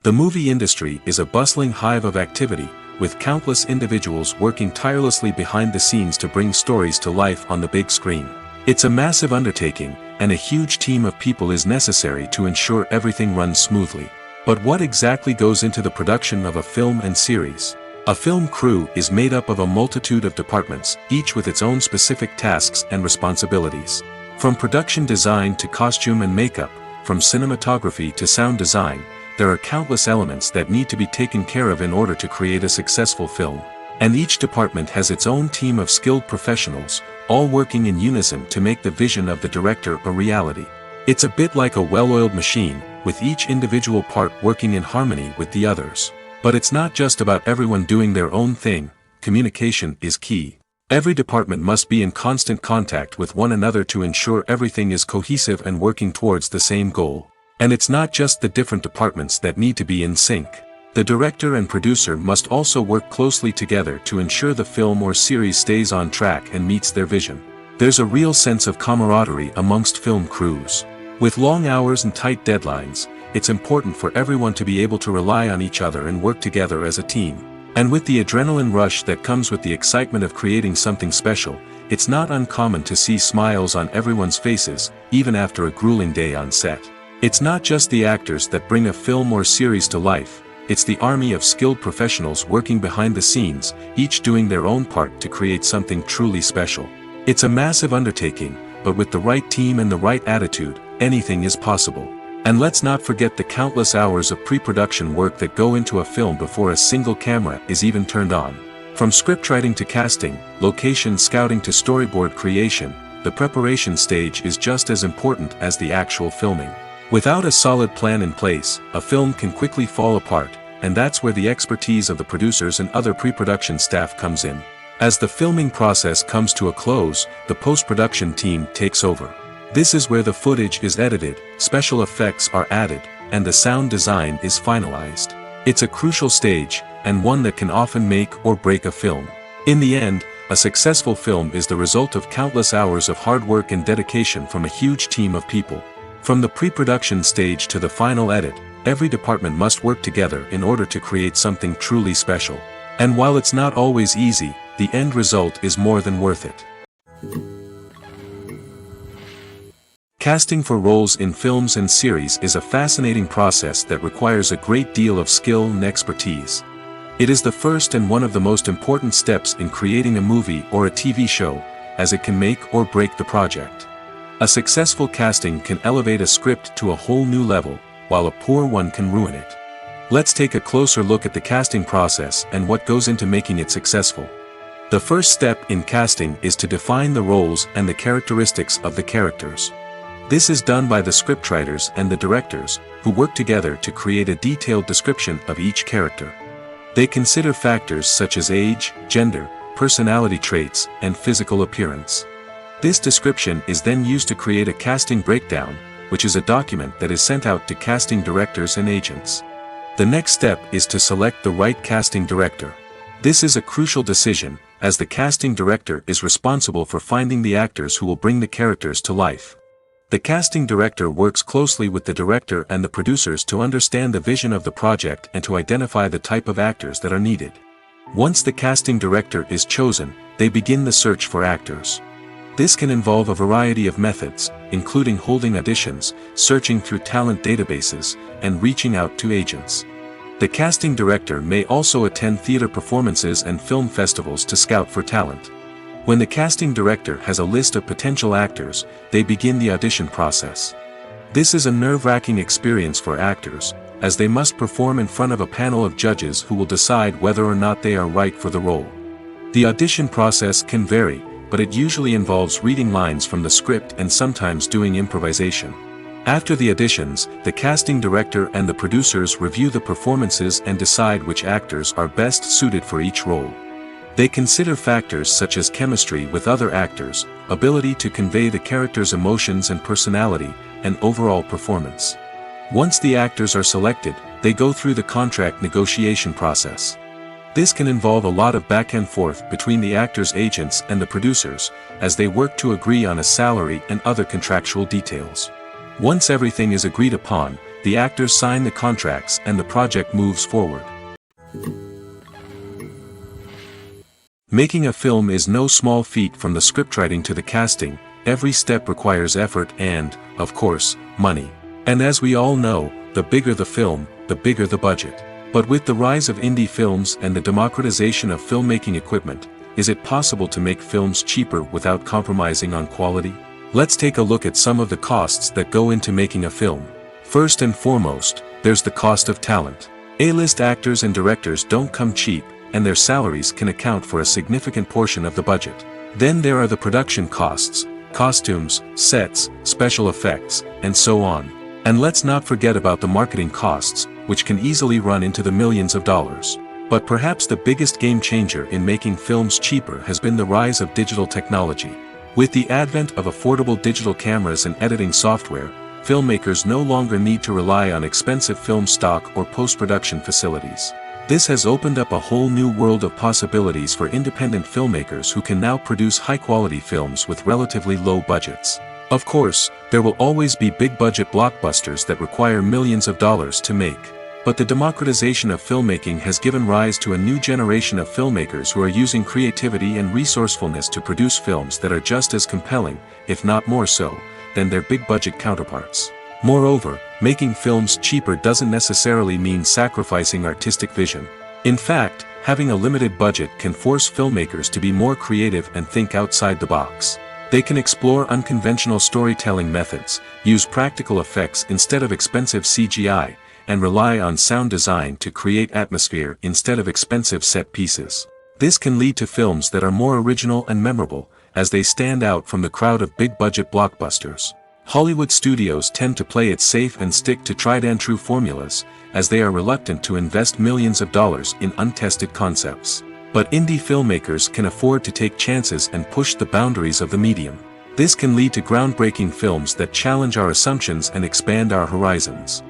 The movie industry is a bustling hive of activity, with countless individuals working tirelessly behind the scenes to bring stories to life on the big screen. It's a massive undertaking, and a huge team of people is necessary to ensure everything runs smoothly. But what exactly goes into the production of a film and series? A film crew is made up of a multitude of departments, each with its own specific tasks and responsibilities. From production design to costume and makeup, from cinematography to sound design, there are countless elements that need to be taken care of in order to create a successful film. And each department has its own team of skilled professionals, all working in unison to make the vision of the director a reality. It's a bit like a well-oiled machine, with each individual part working in harmony with the others. But it's not just about everyone doing their own thing. Communication is key. Every department must be in constant contact with one another to ensure everything is cohesive and working towards the same goal. And it's not just the different departments that need to be in sync. The director and producer must also work closely together to ensure the film or series stays on track and meets their vision. There's a real sense of camaraderie amongst film crews. With long hours and tight deadlines, it's important for everyone to be able to rely on each other and work together as a team. And with the adrenaline rush that comes with the excitement of creating something special, it's not uncommon to see smiles on everyone's faces, even after a grueling day on set. It's not just the actors that bring a film or series to life, it's the army of skilled professionals working behind the scenes, each doing their own part to create something truly special. It's a massive undertaking, but with the right team and the right attitude, anything is possible. And let's not forget the countless hours of pre-production work that go into a film before a single camera is even turned on. From scriptwriting to casting, location scouting to storyboard creation, the preparation stage is just as important as the actual filming. Without a solid plan in place, a film can quickly fall apart, and that's where the expertise of the producers and other pre-production staff comes in. As the filming process comes to a close, the post-production team takes over. This is where the footage is edited, special effects are added, and the sound design is finalized. It's a crucial stage, and one that can often make or break a film. In the end, a successful film is the result of countless hours of hard work and dedication from a huge team of people. From the pre-production stage to the final edit, every department must work together in order to create something truly special. And while it's not always easy, the end result is more than worth it. Casting for roles in films and series is a fascinating process that requires a great deal of skill and expertise. It is the first and one of the most important steps in creating a movie or a TV show, as it can make or break the project. A successful casting can elevate a script to a whole new level, while a poor one can ruin it. Let's take a closer look at the casting process and what goes into making it successful. The first step in casting is to define the roles and the characteristics of the characters. This is done by the scriptwriters and the directors, who work together to create a detailed description of each character. They consider factors such as age, gender, personality traits, and physical appearance. This description is then used to create a casting breakdown, which is a document that is sent out to casting directors and agents. The next step is to select the right casting director. This is a crucial decision, as the casting director is responsible for finding the actors who will bring the characters to life. The casting director works closely with the director and the producers to understand the vision of the project and to identify the type of actors that are needed. Once the casting director is chosen, they begin the search for actors. This can involve a variety of methods, including holding auditions, searching through talent databases, and reaching out to agents. The casting director may also attend theater performances and film festivals to scout for talent. When the casting director has a list of potential actors, they begin the audition process. This is a nerve-wracking experience for actors, as they must perform in front of a panel of judges who will decide whether or not they are right for the role. The audition process can vary, but it usually involves reading lines from the script and sometimes doing improvisation. After the auditions, the casting director and the producers review the performances and decide which actors are best suited for each role. They consider factors such as chemistry with other actors, ability to convey the character's emotions and personality, and overall performance. Once the actors are selected, they go through the contract negotiation process. This can involve a lot of back and forth between the actors' agents and the producers, as they work to agree on a salary and other contractual details. Once everything is agreed upon, the actors sign the contracts and the project moves forward. Making a film is no small feat. From the scriptwriting to the casting, every step requires effort and, of course, money. And as we all know, the bigger the film, the bigger the budget. But with the rise of indie films and the democratization of filmmaking equipment, is it possible to make films cheaper without compromising on quality? Let's take a look at some of the costs that go into making a film. First and foremost, there's the cost of talent. A-list actors and directors don't come cheap, and their salaries can account for a significant portion of the budget. Then there are the production costs, costumes, sets, special effects, and so on. And let's not forget about the marketing costs, which can easily run into the millions of dollars. But perhaps the biggest game changer in making films cheaper has been the rise of digital technology. With the advent of affordable digital cameras and editing software, filmmakers no longer need to rely on expensive film stock or post-production facilities. This has opened up a whole new world of possibilities for independent filmmakers who can now produce high-quality films with relatively low budgets. Of course, there will always be big-budget blockbusters that require millions of dollars to make. But the democratization of filmmaking has given rise to a new generation of filmmakers who are using creativity and resourcefulness to produce films that are just as compelling, if not more so, than their big-budget counterparts. Moreover, making films cheaper doesn't necessarily mean sacrificing artistic vision. In fact, having a limited budget can force filmmakers to be more creative and think outside the box. They can explore unconventional storytelling methods, use practical effects instead of expensive CGI, and rely on sound design to create atmosphere instead of expensive set pieces. This can lead to films that are more original and memorable, as they stand out from the crowd of big-budget blockbusters. Hollywood studios tend to play it safe and stick to tried-and-true formulas, as they are reluctant to invest millions of dollars in untested concepts. But indie filmmakers can afford to take chances and push the boundaries of the medium. This can lead to groundbreaking films that challenge our assumptions and expand our horizons.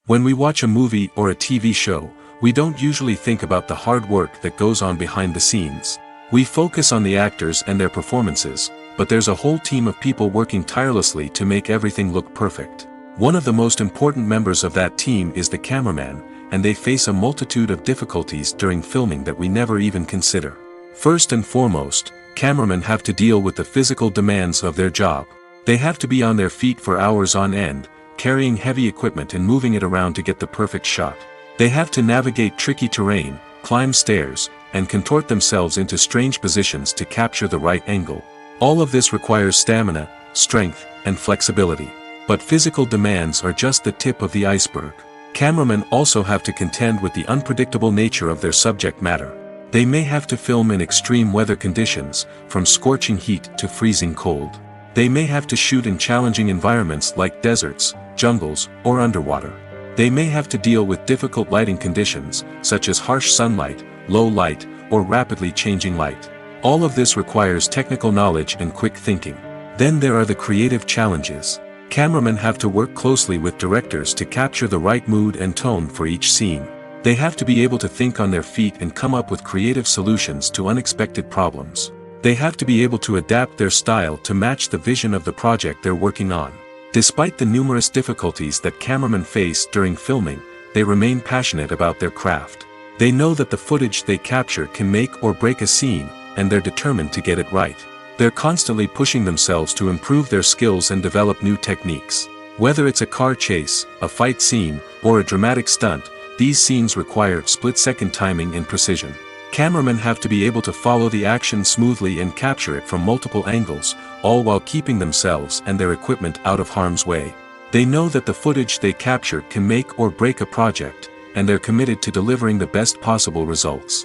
When we watch a movie or a TV show, we don't usually think about the hard work that goes on behind the scenes. We focus on the actors and their performances, but there's a whole team of people working tirelessly to make everything look perfect. One of the most important members of that team is the cameraman, and they face a multitude of difficulties during filming that we never even consider. First and foremost, cameramen have to deal with the physical demands of their job. They have to be on their feet for hours on end, carrying heavy equipment and moving it around to get the perfect shot. They have to navigate tricky terrain, climb stairs, and contort themselves into strange positions to capture the right angle. All of this requires stamina, strength, and flexibility. But physical demands are just the tip of the iceberg. Cameramen also have to contend with the unpredictable nature of their subject matter. They may have to film in extreme weather conditions, from scorching heat to freezing cold. They may have to shoot in challenging environments like deserts, jungles, or underwater. They may have to deal with difficult lighting conditions, such as harsh sunlight, low light, or rapidly changing light. All of this requires technical knowledge and quick thinking. Then there are the creative challenges. Cameramen have to work closely with directors to capture the right mood and tone for each scene. They have to be able to think on their feet and come up with creative solutions to unexpected problems. They have to be able to adapt their style to match the vision of the project they're working on. Despite the numerous difficulties that cameramen face during filming, they remain passionate about their craft. They know that the footage they capture can make or break a scene, and they're determined to get it right. They're constantly pushing themselves to improve their skills and develop new techniques. Whether it's a car chase, a fight scene, or a dramatic stunt, these scenes require split-second timing and precision. Cameramen have to be able to follow the action smoothly and capture it from multiple angles, all while keeping themselves and their equipment out of harm's way. They know that the footage they capture can make or break a project, and they're committed to delivering the best possible results.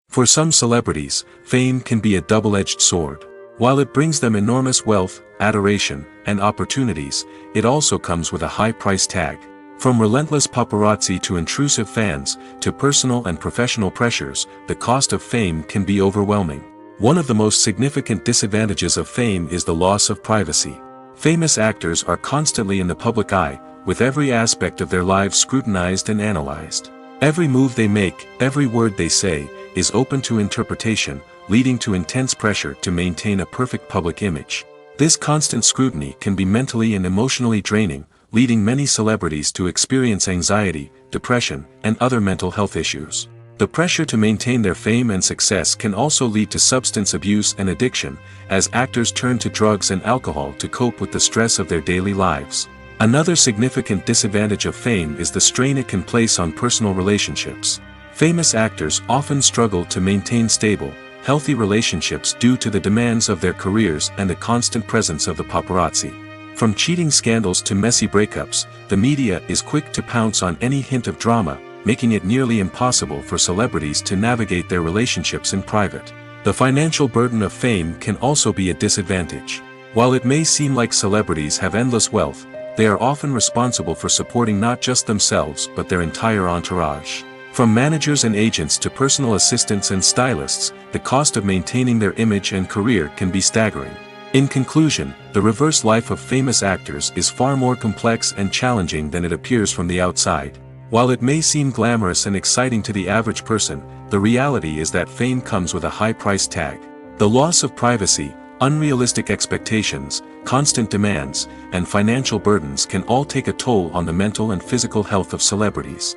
For some celebrities, fame can be a double-edged sword. While it brings them enormous wealth, adoration, and opportunities, it also comes with a high price tag. From relentless paparazzi to intrusive fans, to personal and professional pressures, the cost of fame can be overwhelming. One of the most significant disadvantages of fame is the loss of privacy. Famous actors are constantly in the public eye, with every aspect of their lives scrutinized and analyzed. Every move they make, every word they say, is open to interpretation, leading to intense pressure to maintain a perfect public image. This constant scrutiny can be mentally and emotionally draining, leading many celebrities to experience anxiety, depression, and other mental health issues. The pressure to maintain their fame and success can also lead to substance abuse and addiction, as actors turn to drugs and alcohol to cope with the stress of their daily lives. Another significant disadvantage of fame is the strain it can place on personal relationships. Famous actors often struggle to maintain stable, healthy relationships due to the demands of their careers and the constant presence of the paparazzi. From cheating scandals to messy breakups, the media is quick to pounce on any hint of drama, making it nearly impossible for celebrities to navigate their relationships in private. The financial burden of fame can also be a disadvantage. While it may seem like celebrities have endless wealth, they are often responsible for supporting not just themselves but their entire entourage. From managers and agents to personal assistants and stylists, the cost of maintaining their image and career can be staggering. In conclusion, the reverse life of famous actors is far more complex and challenging than it appears from the outside. While it may seem glamorous and exciting to the average person, the reality is that fame comes with a high price tag. The loss of privacy, unrealistic expectations, constant demands, and financial burdens can all take a toll on the mental and physical health of celebrities.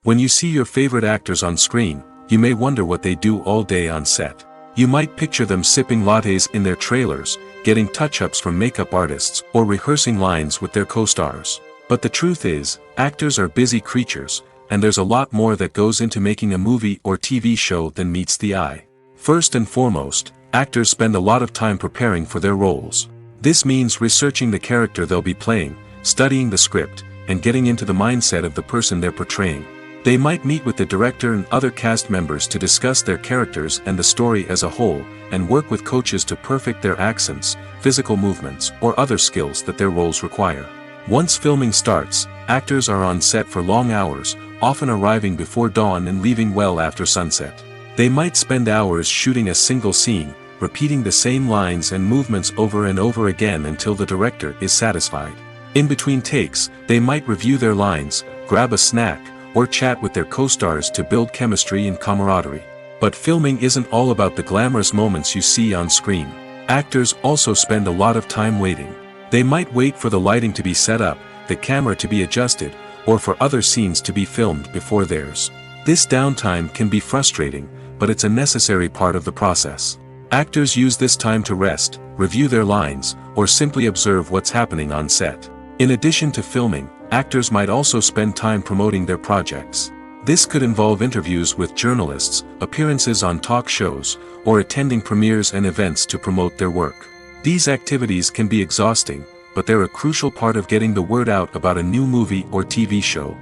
When you see your favorite actors on screen, you may wonder what they do all day on set. You might picture them sipping lattes in their trailers, getting touch-ups from makeup artists, or rehearsing lines with their co-stars. But the truth is, actors are busy creatures, and there's a lot more that goes into making a movie or TV show than meets the eye. First and foremost, actors spend a lot of time preparing for their roles. This means researching the character they'll be playing, studying the script, and getting into the mindset of the person they're portraying. They might meet with the director and other cast members to discuss their characters and the story as a whole, and work with coaches to perfect their accents, physical movements, or other skills that their roles require. Once filming starts, actors are on set for long hours, often arriving before dawn and leaving well after sunset. They might spend hours shooting a single scene, repeating the same lines and movements over and over again until the director is satisfied. In between takes, they might review their lines, grab a snack, or chat with their co-stars to build chemistry and camaraderie. But filming isn't all about the glamorous moments you see on screen. Actors also spend a lot of time waiting. They might wait for the lighting to be set up, the camera to be adjusted, or for other scenes to be filmed before theirs. This downtime can be frustrating, but it's a necessary part of the process. Actors use this time to rest, review their lines, or simply observe what's happening on set. In addition to filming, actors might also spend time promoting their projects. This could involve interviews with journalists, appearances on talk shows, or attending premieres and events to promote their work. These activities can be exhausting, but they're a crucial part of getting the word out about a new movie or TV show.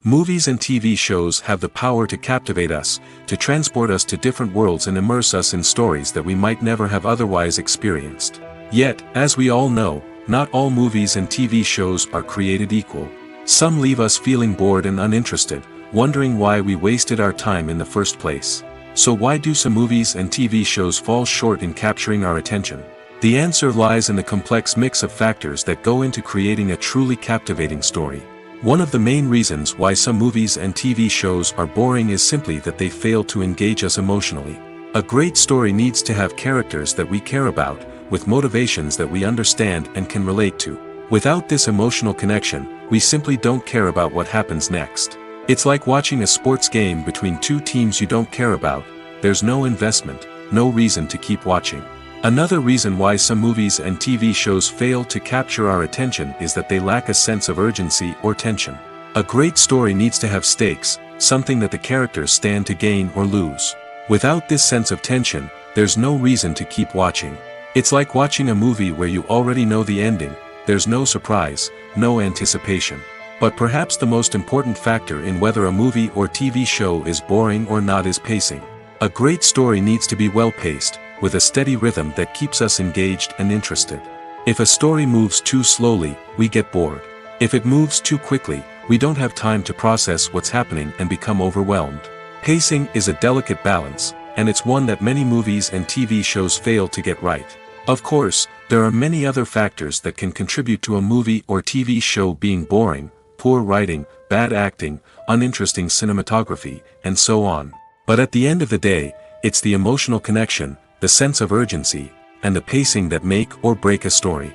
Movies and TV shows have the power to captivate us, to transport us to different worlds and immerse us in stories that we might never have otherwise experienced. Yet, as we all know, not all movies and TV shows are created equal. Some leave us feeling bored and uninterested, wondering why we wasted our time in the first place. So why do some movies and TV shows fall short in capturing our attention? The answer lies in the complex mix of factors that go into creating a truly captivating story. One of the main reasons why some movies and TV shows are boring is simply that they fail to engage us emotionally. A great story needs to have characters that we care about, with motivations that we understand and can relate to. Without this emotional connection, we simply don't care about what happens next. It's like watching a sports game between two teams you don't care about. There's no investment, no reason to keep watching. Another reason why some movies and TV shows fail to capture our attention is that they lack a sense of urgency or tension. A great story needs to have stakes, something that the characters stand to gain or lose. Without this sense of tension, there's no reason to keep watching. It's like watching a movie where you already know the ending. There's no surprise, no anticipation. But perhaps the most important factor in whether a movie or TV show is boring or not is pacing. A great story needs to be well-paced, with a steady rhythm that keeps us engaged and interested. If a story moves too slowly, we get bored. If it moves too quickly, we don't have time to process what's happening and become overwhelmed. Pacing is a delicate balance, and it's one that many movies and TV shows fail to get right. Of course, there are many other factors that can contribute to a movie or TV show being boring: poor writing, bad acting, uninteresting cinematography, and so on. But at the end of the day, it's the emotional connection, the sense of urgency, and the pacing that make or break a story.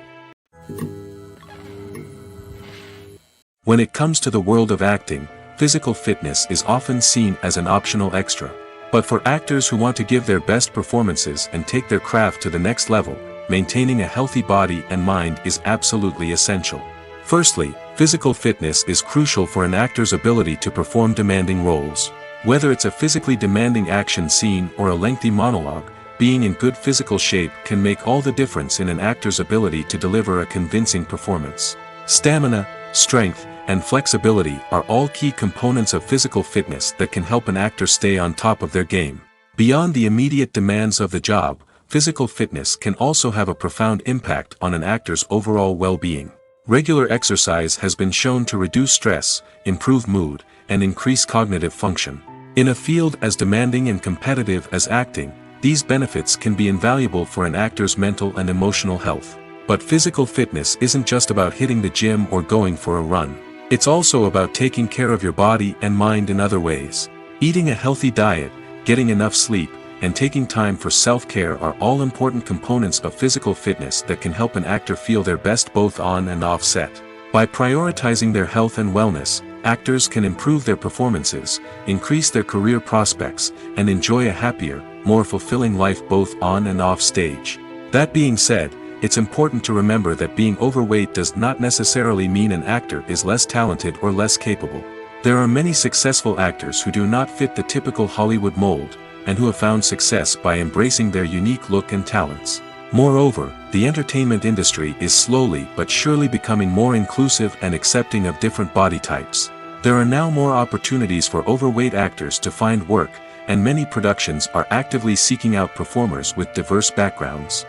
When it comes to the world of acting, physical fitness is often seen as an optional extra. But for actors who want to give their best performances and take their craft to the next level, maintaining a healthy body and mind is absolutely essential. Firstly, physical fitness is crucial for an actor's ability to perform demanding roles. Whether it's a physically demanding action scene or a lengthy monologue, being in good physical shape can make all the difference in an actor's ability to deliver a convincing performance. Stamina, strength, and flexibility are all key components of physical fitness that can help an actor stay on top of their game. Beyond the immediate demands of the job, physical fitness can also have a profound impact on an actor's overall well-being. Regular exercise has been shown to reduce stress, improve mood, and increase cognitive function. In a field as demanding and competitive as acting, these benefits can be invaluable for an actor's mental and emotional health. But physical fitness isn't just about hitting the gym or going for a run. It's also about taking care of your body and mind in other ways. Eating a healthy diet, getting enough sleep, and taking time for self-care are all important components of physical fitness that can help an actor feel their best both on and off set. By prioritizing their health and wellness, actors can improve their performances, increase their career prospects, and enjoy a happier, more fulfilling life both on and off stage. That being said, it's important to remember that being overweight does not necessarily mean an actor is less talented or less capable. There are many successful actors who do not fit the typical Hollywood mold, and who have found success by embracing their unique look and talents. Moreover, the entertainment industry is slowly but surely becoming more inclusive and accepting of different body types. There are now more opportunities for overweight actors to find work, and many productions are actively seeking out performers with diverse backgrounds.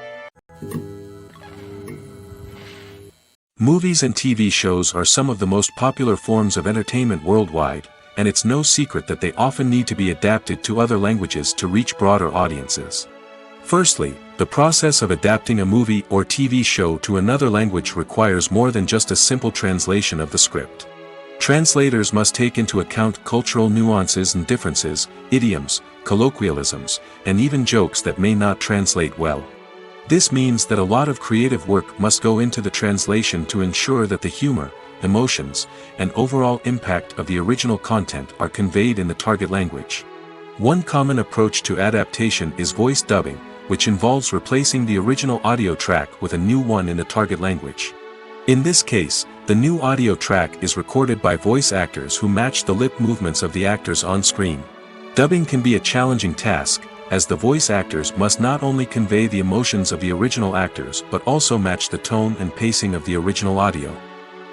Movies and TV shows are some of the most popular forms of entertainment worldwide, and it's no secret that they often need to be adapted to other languages to reach broader audiences. Firstly, the process of adapting a movie or TV show to another language requires more than just a simple translation of the script. Translators must take into account cultural nuances and differences, idioms, colloquialisms, and even jokes that may not translate well. This means that a lot of creative work must go into the translation to ensure that the humor, emotions, and overall impact of the original content are conveyed in the target language. One common approach to adaptation is voice dubbing, which involves replacing the original audio track with a new one in the target language. In this case, the new audio track is recorded by voice actors who match the lip movements of the actors on screen. Dubbing can be a challenging task, as the voice actors must not only convey the emotions of the original actors but also match the tone and pacing of the original audio.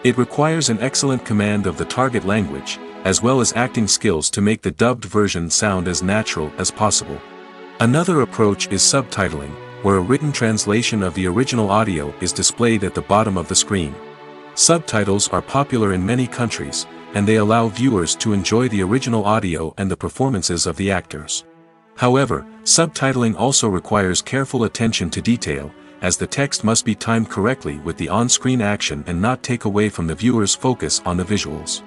It requires an excellent command of the target language, as well as acting skills to make the dubbed version sound as natural as possible. Another approach is subtitling, where a written translation of the original audio is displayed at the bottom of the screen. Subtitles are popular in many countries, and they allow viewers to enjoy the original audio and the performances of the actors. However, subtitling also requires careful attention to detail, as the text must be timed correctly with the on-screen action and not take away from the viewer's focus on the visuals.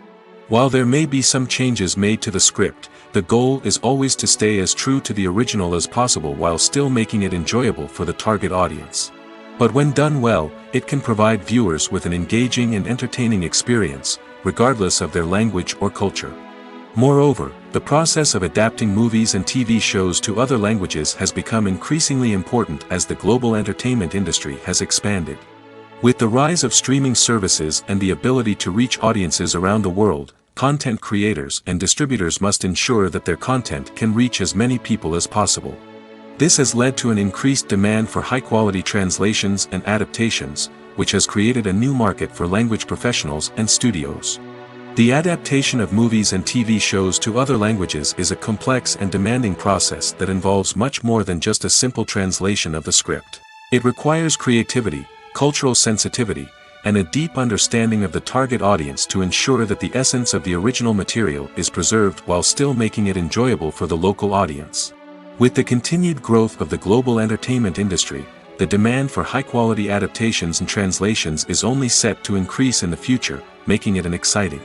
While there may be some changes made to the script, the goal is always to stay as true to the original as possible while still making it enjoyable for the target audience. But when done well, it can provide viewers with an engaging and entertaining experience, regardless of their language or culture. Moreover, the process of adapting movies and TV shows to other languages has become increasingly important as the global entertainment industry has expanded. With the rise of streaming services and the ability to reach audiences around the world, content creators and distributors must ensure that their content can reach as many people as possible. This has led to an increased demand for high-quality translations and adaptations, which has created a new market for language professionals and studios. The adaptation of movies and TV shows to other languages is a complex and demanding process that involves much more than just a simple translation of the script. It requires creativity, cultural sensitivity, and a deep understanding of the target audience to ensure that the essence of the original material is preserved while still making it enjoyable for the local audience. With the continued growth of the global entertainment industry, the demand for high-quality adaptations and translations is only set to increase in the future, making it an exciting.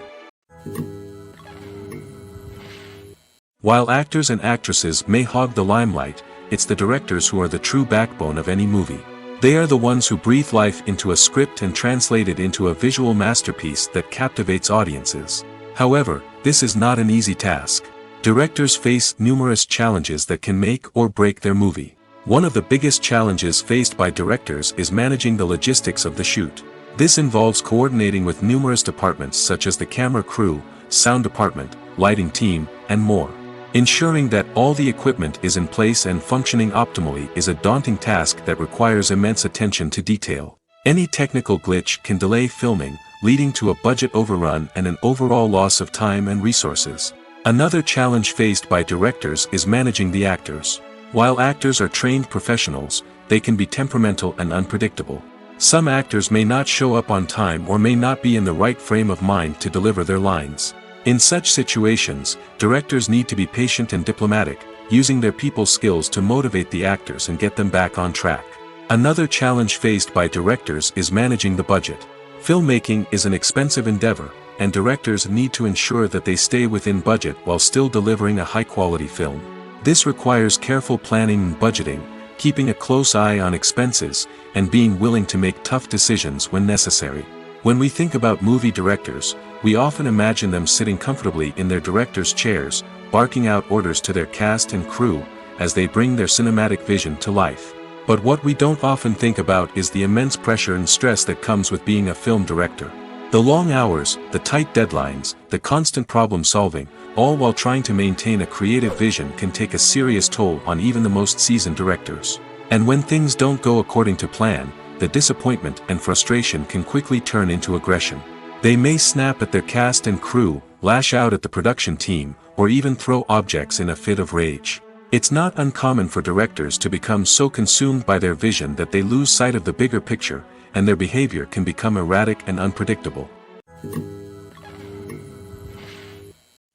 While actors and actresses may hog the limelight, it's the directors who are the true backbone of any movie. They are the ones who breathe life into a script and translate it into a visual masterpiece that captivates audiences. However, this is not an easy task. Directors face numerous challenges that can make or break their movie. One of the biggest challenges faced by directors is managing the logistics of the shoot. This involves coordinating with numerous departments such as the camera crew, sound department, lighting team, and more. Ensuring that all the equipment is in place and functioning optimally is a daunting task that requires immense attention to detail. Any technical glitch can delay filming, leading to a budget overrun and an overall loss of time and resources. Another challenge faced by directors is managing the actors. While actors are trained professionals, they can be temperamental and unpredictable. Some actors may not show up on time or may not be in the right frame of mind to deliver their lines. In such situations, directors need to be patient and diplomatic, using their people skills to motivate the actors and get them back on track. Another challenge faced by directors is managing the budget. Filmmaking is an expensive endeavor, and directors need to ensure that they stay within budget while still delivering a high-quality film. This requires careful planning and budgeting, keeping a close eye on expenses, and being willing to make tough decisions when necessary. When we think about movie directors, we often imagine them sitting comfortably in their director's chairs, barking out orders to their cast and crew, as they bring their cinematic vision to life. But what we don't often think about is the immense pressure and stress that comes with being a film director. The long hours, the tight deadlines, the constant problem solving, all while trying to maintain a creative vision can take a serious toll on even the most seasoned directors. And when things don't go according to plan, the disappointment and frustration can quickly turn into aggression. They may snap at their cast and crew, lash out at the production team, or even throw objects in a fit of rage. It's not uncommon for directors to become so consumed by their vision that they lose sight of the bigger picture, and their behavior can become erratic and unpredictable.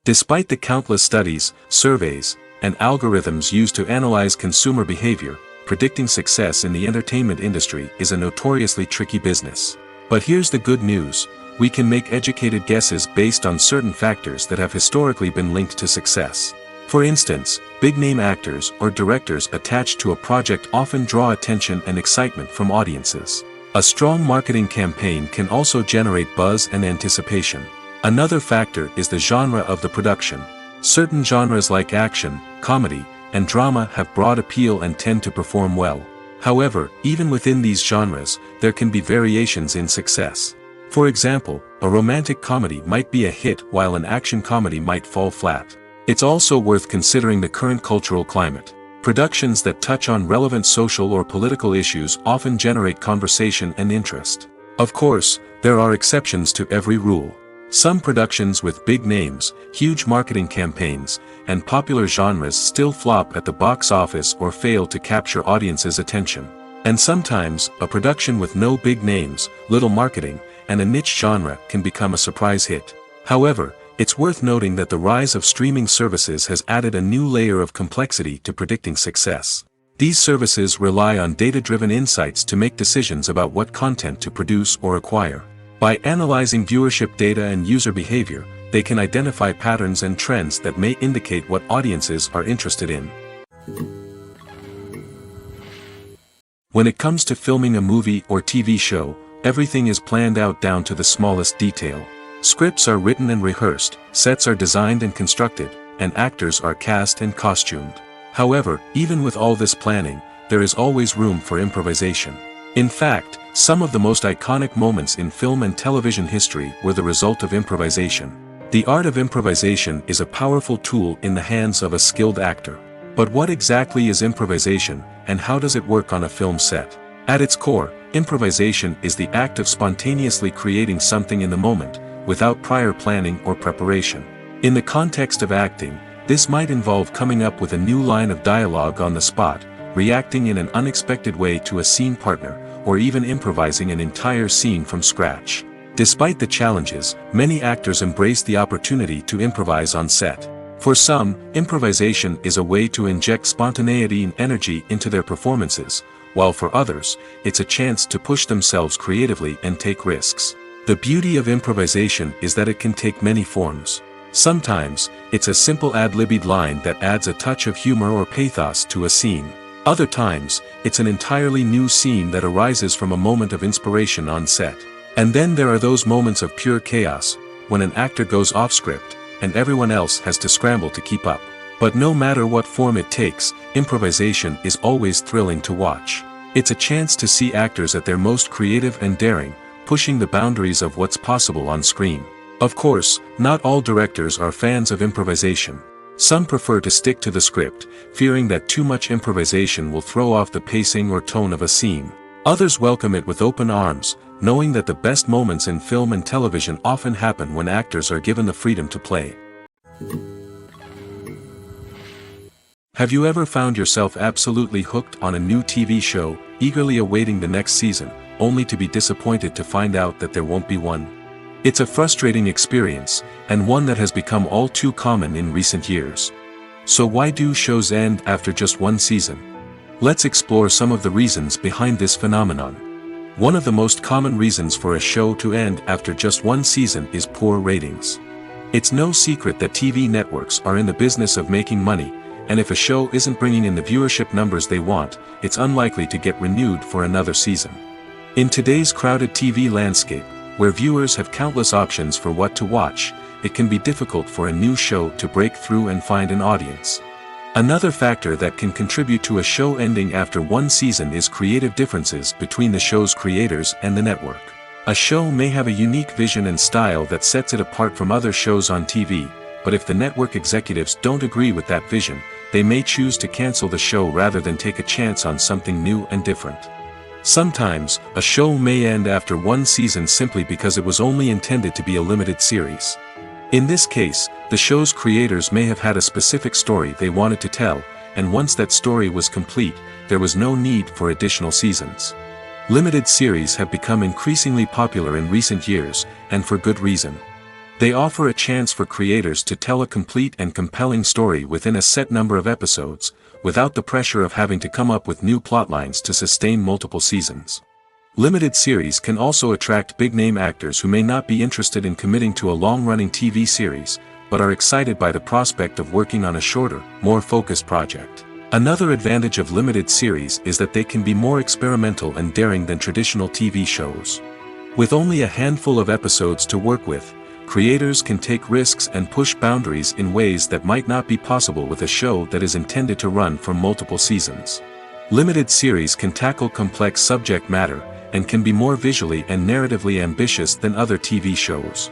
Despite the countless studies, surveys, and algorithms used to analyze consumer behavior, predicting success in the entertainment industry is a notoriously tricky business. But here's the good news: we can make educated guesses based on certain factors that have historically been linked to success. For instance, big-name actors or directors attached to a project often draw attention and excitement from audiences. A strong marketing campaign can also generate buzz and anticipation. Another factor is the genre of the production. Certain genres like action, comedy, and drama have broad appeal and tend to perform well. However, even within these genres, there can be variations in success. For example, a romantic comedy might be a hit while an action comedy might fall flat. It's also worth considering the current cultural climate. Productions that touch on relevant social or political issues often generate conversation and interest. Of course, there are exceptions to every rule. Some productions with big names, huge marketing campaigns, and popular genres still flop at the box office or fail to capture audiences' attention. And sometimes, a production with no big names, little marketing, and a niche genre can become a surprise hit. However, it's worth noting that the rise of streaming services has added a new layer of complexity to predicting success. These services rely on data-driven insights to make decisions about what content to produce or acquire. By analyzing viewership data and user behavior, they can identify patterns and trends that may indicate what audiences are interested in. When it comes to filming a movie or TV show, everything is planned out down to the smallest detail. Scripts are written and rehearsed, sets are designed and constructed, and actors are cast and costumed. However, even with all this planning, there is always room for improvisation. In fact, some of the most iconic moments in film and television history were the result of improvisation. The art of improvisation is a powerful tool in the hands of a skilled actor. But what exactly is improvisation, and how does it work on a film set? At its core, improvisation is the act of spontaneously creating something in the moment, without prior planning or preparation. In the context of acting, this might involve coming up with a new line of dialogue on the spot, reacting in an unexpected way to a scene partner, or even improvising an entire scene from scratch. Despite the challenges, many actors embrace the opportunity to improvise on set. For some, improvisation is a way to inject spontaneity and energy into their performances, while for others, it's a chance to push themselves creatively and take risks. The beauty of improvisation is that it can take many forms. Sometimes, it's a simple ad-libbed line that adds a touch of humor or pathos to a scene. Other times, it's an entirely new scene that arises from a moment of inspiration on set. And then there are those moments of pure chaos, when an actor goes off script, and everyone else has to scramble to keep up. But no matter what form it takes, improvisation is always thrilling to watch. It's a chance to see actors at their most creative and daring, pushing the boundaries of what's possible on screen. Of course, not all directors are fans of improvisation. Some prefer to stick to the script, fearing that too much improvisation will throw off the pacing or tone of a scene. Others welcome it with open arms, knowing that the best moments in film and television often happen when actors are given the freedom to play. Have you ever found yourself absolutely hooked on a new TV show, eagerly awaiting the next season, only to be disappointed to find out that there won't be one? It's a frustrating experience, and one that has become all too common in recent years. So why do shows end after just one season? Let's explore some of the reasons behind this phenomenon. One of the most common reasons for a show to end after just one season is poor ratings. It's no secret that TV networks are in the business of making money, and if a show isn't bringing in the viewership numbers they want, it's unlikely to get renewed for another season. In today's crowded TV landscape, where viewers have countless options for what to watch, it can be difficult for a new show to break through and find an audience. Another factor that can contribute to a show ending after one season is creative differences between the show's creators and the network. A show may have a unique vision and style that sets it apart from other shows on TV, but if the network executives don't agree with that vision, they may choose to cancel the show rather than take a chance on something new and different. Sometimes, a show may end after one season simply because it was only intended to be a limited series. In this case, the show's creators may have had a specific story they wanted to tell, and once that story was complete, there was no need for additional seasons. Limited series have become increasingly popular in recent years, and for good reason. They offer a chance for creators to tell a complete and compelling story within a set number of episodes, without the pressure of having to come up with new plotlines to sustain multiple seasons. Limited series can also attract big-name actors who may not be interested in committing to a long-running TV series, but are excited by the prospect of working on a shorter, more focused project. Another advantage of limited series is that they can be more experimental and daring than traditional TV shows. With only a handful of episodes to work with, creators can take risks and push boundaries in ways that might not be possible with a show that is intended to run for multiple seasons. Limited series can tackle complex subject matter, and can be more visually and narratively ambitious than other TV shows.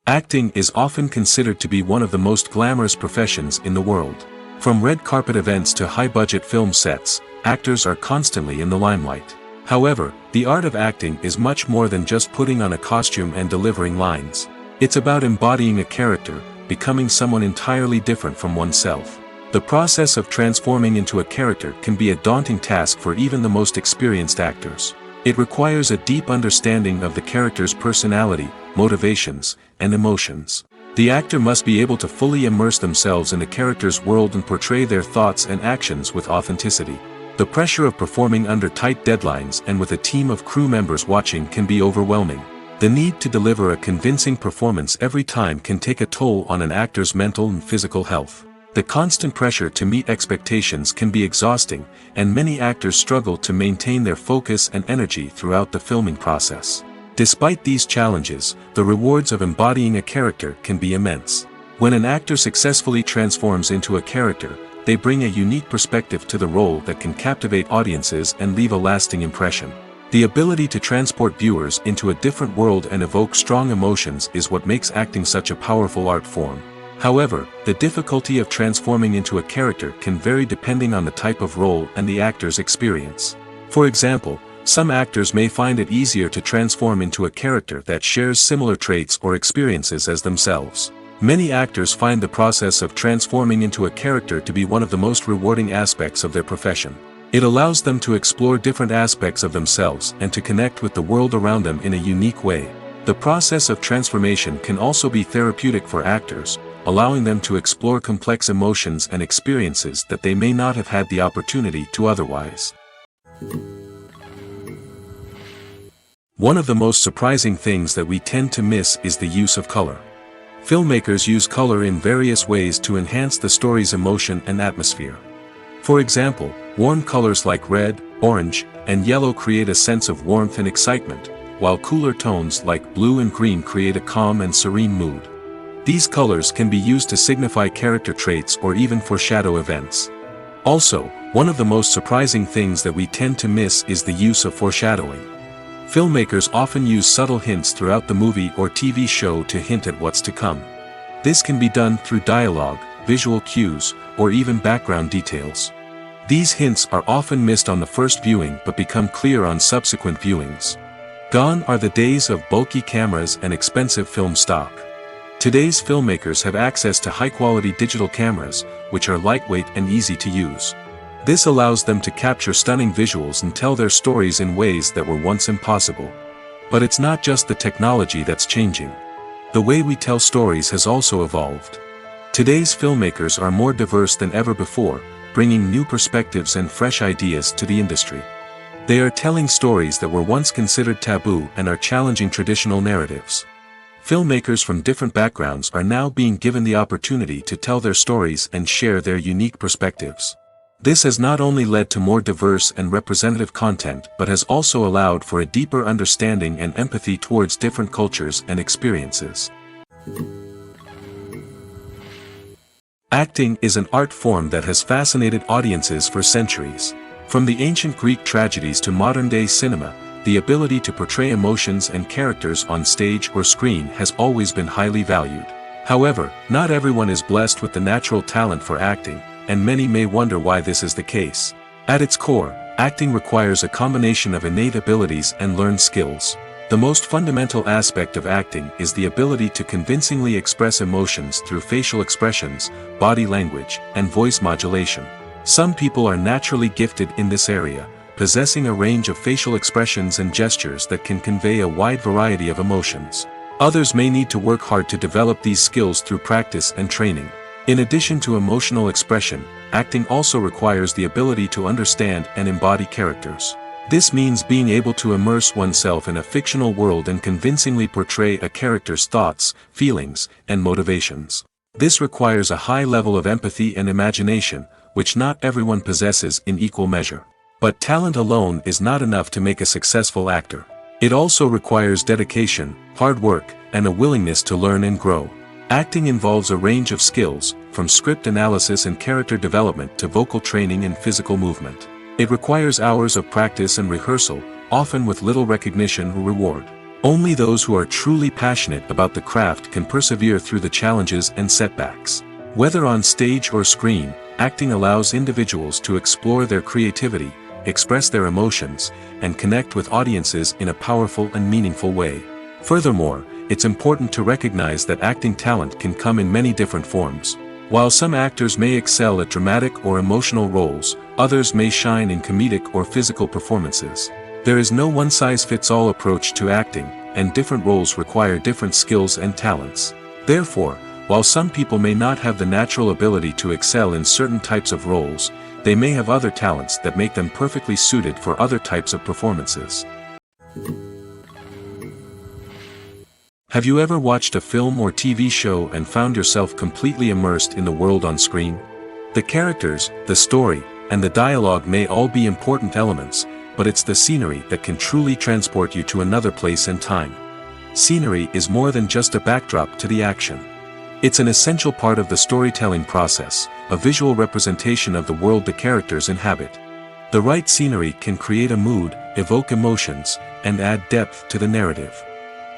Acting is often considered to be one of the most glamorous professions in the world. From red carpet events to high-budget film sets, actors are constantly in the limelight. However, the art of acting is much more than just putting on a costume and delivering lines. It's about embodying a character, becoming someone entirely different from oneself. The process of transforming into a character can be a daunting task for even the most experienced actors. It requires a deep understanding of the character's personality, motivations, and emotions. The actor must be able to fully immerse themselves in the character's world and portray their thoughts and actions with authenticity. The pressure of performing under tight deadlines and with a team of crew members watching can be overwhelming. The need to deliver a convincing performance every time can take a toll on an actor's mental and physical health. The constant pressure to meet expectations can be exhausting, and many actors struggle to maintain their focus and energy throughout the filming process. Despite these challenges, the rewards of embodying a character can be immense. When an actor successfully transforms into a character, they bring a unique perspective to the role that can captivate audiences and leave a lasting impression. The ability to transport viewers into a different world and evoke strong emotions is what makes acting such a powerful art form. However, the difficulty of transforming into a character can vary depending on the type of role and the actor's experience. For example, some actors may find it easier to transform into a character that shares similar traits or experiences as themselves. Many actors find the process of transforming into a character to be one of the most rewarding aspects of their profession. It allows them to explore different aspects of themselves and to connect with the world around them in a unique way. The process of transformation can also be therapeutic for actors, allowing them to explore complex emotions and experiences that they may not have had the opportunity to otherwise. One of the most surprising things that we tend to miss is the use of color. Filmmakers use color in various ways to enhance the story's emotion and atmosphere. For example, warm colors like red, orange, and yellow create a sense of warmth and excitement, while cooler tones like blue and green create a calm and serene mood. These colors can be used to signify character traits or even foreshadow events. Also, one of the most surprising things that we tend to miss is the use of foreshadowing. Filmmakers often use subtle hints throughout the movie or TV show to hint at what's to come. This can be done through dialogue, visual cues, or even background details. These hints are often missed on the first viewing but become clear on subsequent viewings. Gone are the days of bulky cameras and expensive film stock. Today's filmmakers have access to high-quality digital cameras, which are lightweight and easy to use. This allows them to capture stunning visuals and tell their stories in ways that were once impossible. But it's not just the technology that's changing. The way we tell stories has also evolved. Today's filmmakers are more diverse than ever before, bringing new perspectives and fresh ideas to the industry. They are telling stories that were once considered taboo and are challenging traditional narratives. Filmmakers from different backgrounds are now being given the opportunity to tell their stories and share their unique perspectives. This has not only led to more diverse and representative content but has also allowed for a deeper understanding and empathy towards different cultures and experiences. Acting is an art form that has fascinated audiences for centuries. From the ancient Greek tragedies to modern-day cinema, the ability to portray emotions and characters on stage or screen has always been highly valued. However, not everyone is blessed with the natural talent for acting, and many may wonder why this is the case. At its core, acting requires a combination of innate abilities and learned skills. The most fundamental aspect of acting is the ability to convincingly express emotions through facial expressions, body language, and voice modulation. Some people are naturally gifted in this area, possessing a range of facial expressions and gestures that can convey a wide variety of emotions. Others may need to work hard to develop these skills through practice and training. In addition to emotional expression, acting also requires the ability to understand and embody characters. This means being able to immerse oneself in a fictional world and convincingly portray a character's thoughts, feelings, and motivations. This requires a high level of empathy and imagination, which not everyone possesses in equal measure. But talent alone is not enough to make a successful actor. It also requires dedication, hard work, and a willingness to learn and grow. Acting involves a range of skills, from script analysis and character development to vocal training and physical movement. It requires hours of practice and rehearsal, often with little recognition or reward. Only those who are truly passionate about the craft can persevere through the challenges and setbacks. Whether on stage or screen, acting allows individuals to explore their creativity, express their emotions, and connect with audiences in a powerful and meaningful way. Furthermore, it's important to recognize that acting talent can come in many different forms. While some actors may excel at dramatic or emotional roles, others may shine in comedic or physical performances. There is no one-size-fits-all approach to acting, and different roles require different skills and talents. Therefore, while some people may not have the natural ability to excel in certain types of roles, they may have other talents that make them perfectly suited for other types of performances. Have you ever watched a film or TV show and found yourself completely immersed in the world on screen? The characters, the story, and the dialogue may all be important elements, but it's the scenery that can truly transport you to another place and time. Scenery is more than just a backdrop to the action. It's an essential part of the storytelling process, a visual representation of the world the characters inhabit. The right scenery can create a mood, evoke emotions, and add depth to the narrative.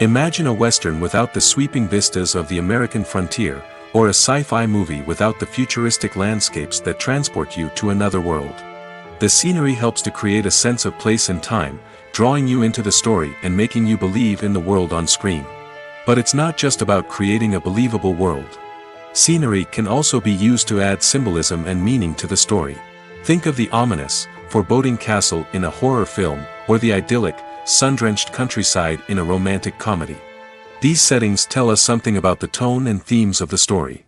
Imagine a Western without the sweeping vistas of the American frontier, or a sci-fi movie without the futuristic landscapes that transport you to another world. The scenery helps to create a sense of place and time, drawing you into the story and making you believe in the world on screen. But it's not just about creating a believable world. Scenery can also be used to add symbolism and meaning to the story. Think of the ominous, foreboding castle in a horror film, or the idyllic, sun-drenched countryside in a romantic comedy. These settings tell us something about the tone and themes of the story.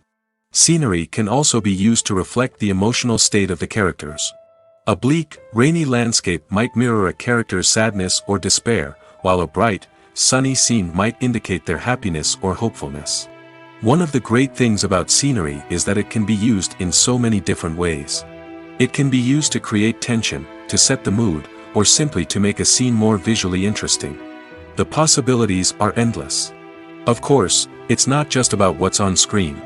Scenery can also be used to reflect the emotional state of the characters. A bleak, rainy landscape might mirror a character's sadness or despair, while a bright, sunny scene might indicate their happiness or hopefulness. One of the great things about scenery is that it can be used in so many different ways. It can be used to create tension, to set the mood, or simply to make a scene more visually interesting. The possibilities are endless. Of course, it's not just about what's on screen.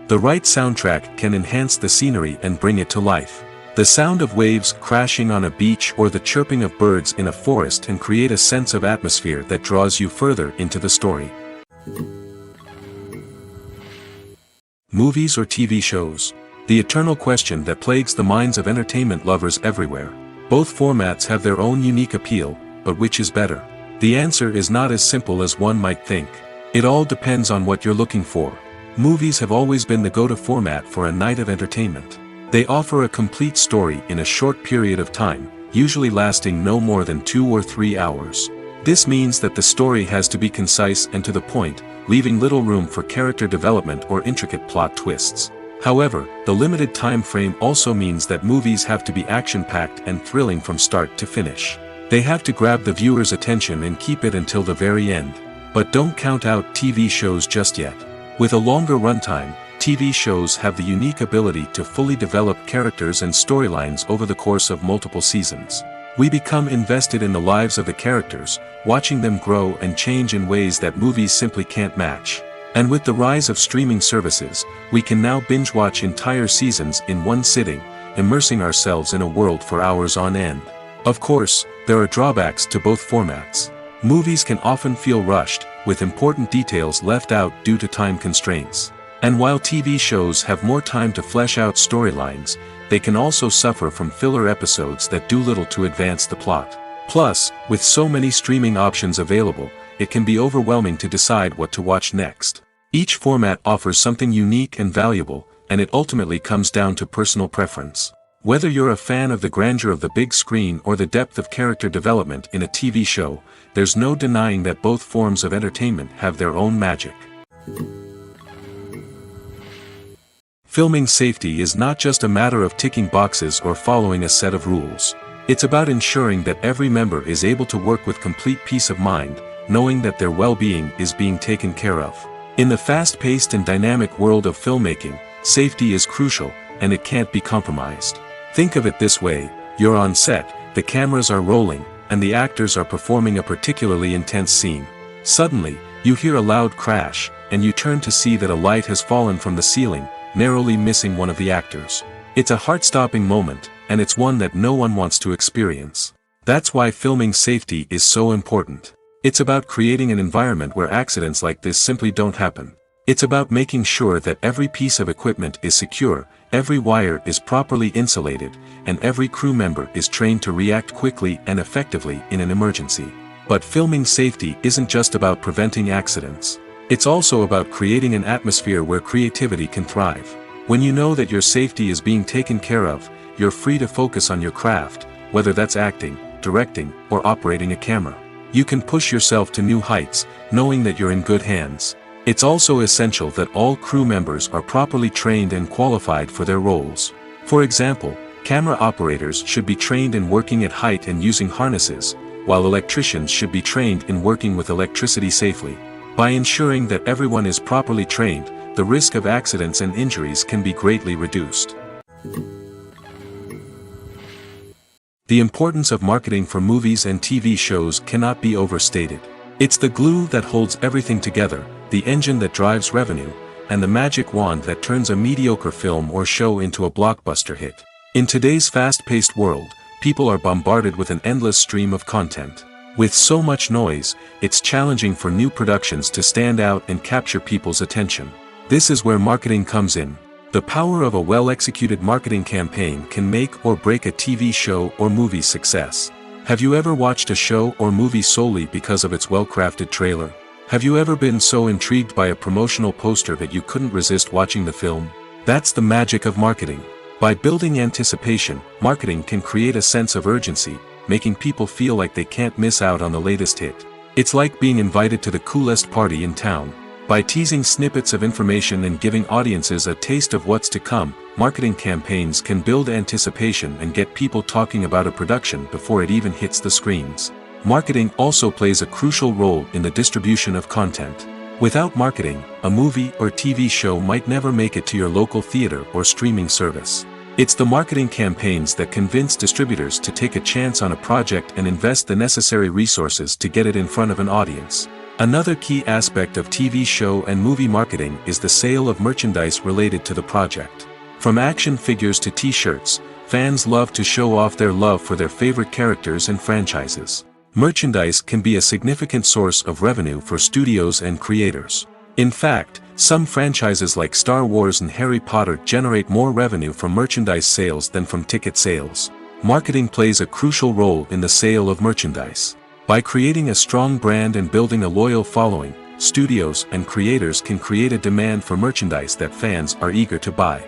The right soundtrack can enhance the scenery and bring it to life. The sound of waves crashing on a beach or the chirping of birds in a forest can create a sense of atmosphere that draws you further into the story. Movies or TV shows? The eternal question that plagues the minds of entertainment lovers everywhere. Both formats have their own unique appeal, but which is better? The answer is not as simple as one might think. It all depends on what you're looking for. Movies have always been the go-to format for a night of entertainment. They offer a complete story in a short period of time, usually lasting no more than 2 or 3 hours. This means that the story has to be concise and to the point, leaving little room for character development or intricate plot twists. However, the limited time frame also means that movies have to be action-packed and thrilling from start to finish. They have to grab the viewer's attention and keep it until the very end. But don't count out TV shows just yet. With a longer runtime, TV shows have the unique ability to fully develop characters and storylines over the course of multiple seasons. We become invested in the lives of the characters, watching them grow and change in ways that movies simply can't match. And with the rise of streaming services, we can now binge-watch entire seasons in one sitting, immersing ourselves in a world for hours on end. Of course, there are drawbacks to both formats. Movies can often feel rushed, with important details left out due to time constraints. And while TV shows have more time to flesh out storylines, they can also suffer from filler episodes that do little to advance the plot. Plus, with so many streaming options available, it can be overwhelming to decide what to watch next. Each format offers something unique and valuable, and it ultimately comes down to personal preference. Whether you're a fan of the grandeur of the big screen or the depth of character development in a TV show, there's no denying that both forms of entertainment have their own magic. Filming safety is not just a matter of ticking boxes or following a set of rules. It's about ensuring that every member is able to work with complete peace of mind, knowing that their well-being is being taken care of. In the fast-paced and dynamic world of filmmaking, safety is crucial, and it can't be compromised. Think of it this way: you're on set, the cameras are rolling, and the actors are performing a particularly intense scene. Suddenly, you hear a loud crash, and you turn to see that a light has fallen from the ceiling, narrowly missing one of the actors. It's a heart-stopping moment, and it's one that no one wants to experience. That's why filming safety is so important. It's about creating an environment where accidents like this simply don't happen. It's about making sure that every piece of equipment is secure, every wire is properly insulated, and every crew member is trained to react quickly and effectively in an emergency. But filming safety isn't just about preventing accidents. It's also about creating an atmosphere where creativity can thrive. When you know that your safety is being taken care of, you're free to focus on your craft, whether that's acting, directing, or operating a camera. You can push yourself to new heights, knowing that you're in good hands. It's also essential that all crew members are properly trained and qualified for their roles. For example, camera operators should be trained in working at height and using harnesses, while electricians should be trained in working with electricity safely. By ensuring that everyone is properly trained, the risk of accidents and injuries can be greatly reduced. The importance of marketing for movies and TV shows cannot be overstated. It's the glue that holds everything together, the engine that drives revenue, and the magic wand that turns a mediocre film or show into a blockbuster hit. In today's fast-paced world, people are bombarded with an endless stream of content. With so much noise, it's challenging for new productions to stand out and capture people's attention. This is where marketing comes in. The power of a well-executed marketing campaign can make or break a TV show or movie's success. Have you ever watched a show or movie solely because of its well-crafted trailer? Have you ever been so intrigued by a promotional poster that you couldn't resist watching the film? That's the magic of marketing. By building anticipation, marketing can create a sense of urgency, making people feel like they can't miss out on the latest hit. It's like being invited to the coolest party in town. By teasing snippets of information and giving audiences a taste of what's to come, marketing campaigns can build anticipation and get people talking about a production before it even hits the screens. Marketing also plays a crucial role in the distribution of content. Without marketing, a movie or TV show might never make it to your local theater or streaming service. It's the marketing campaigns that convince distributors to take a chance on a project and invest the necessary resources to get it in front of an audience. Another key aspect of TV show and movie marketing is the sale of merchandise related to the project. From action figures to t-shirts, fans love to show off their love for their favorite characters and franchises. Merchandise can be a significant source of revenue for studios and creators. In fact, some franchises like Star Wars and Harry Potter generate more revenue from merchandise sales than from ticket sales. Marketing plays a crucial role in the sale of merchandise. By creating a strong brand and building a loyal following, studios and creators can create a demand for merchandise that fans are eager to buy.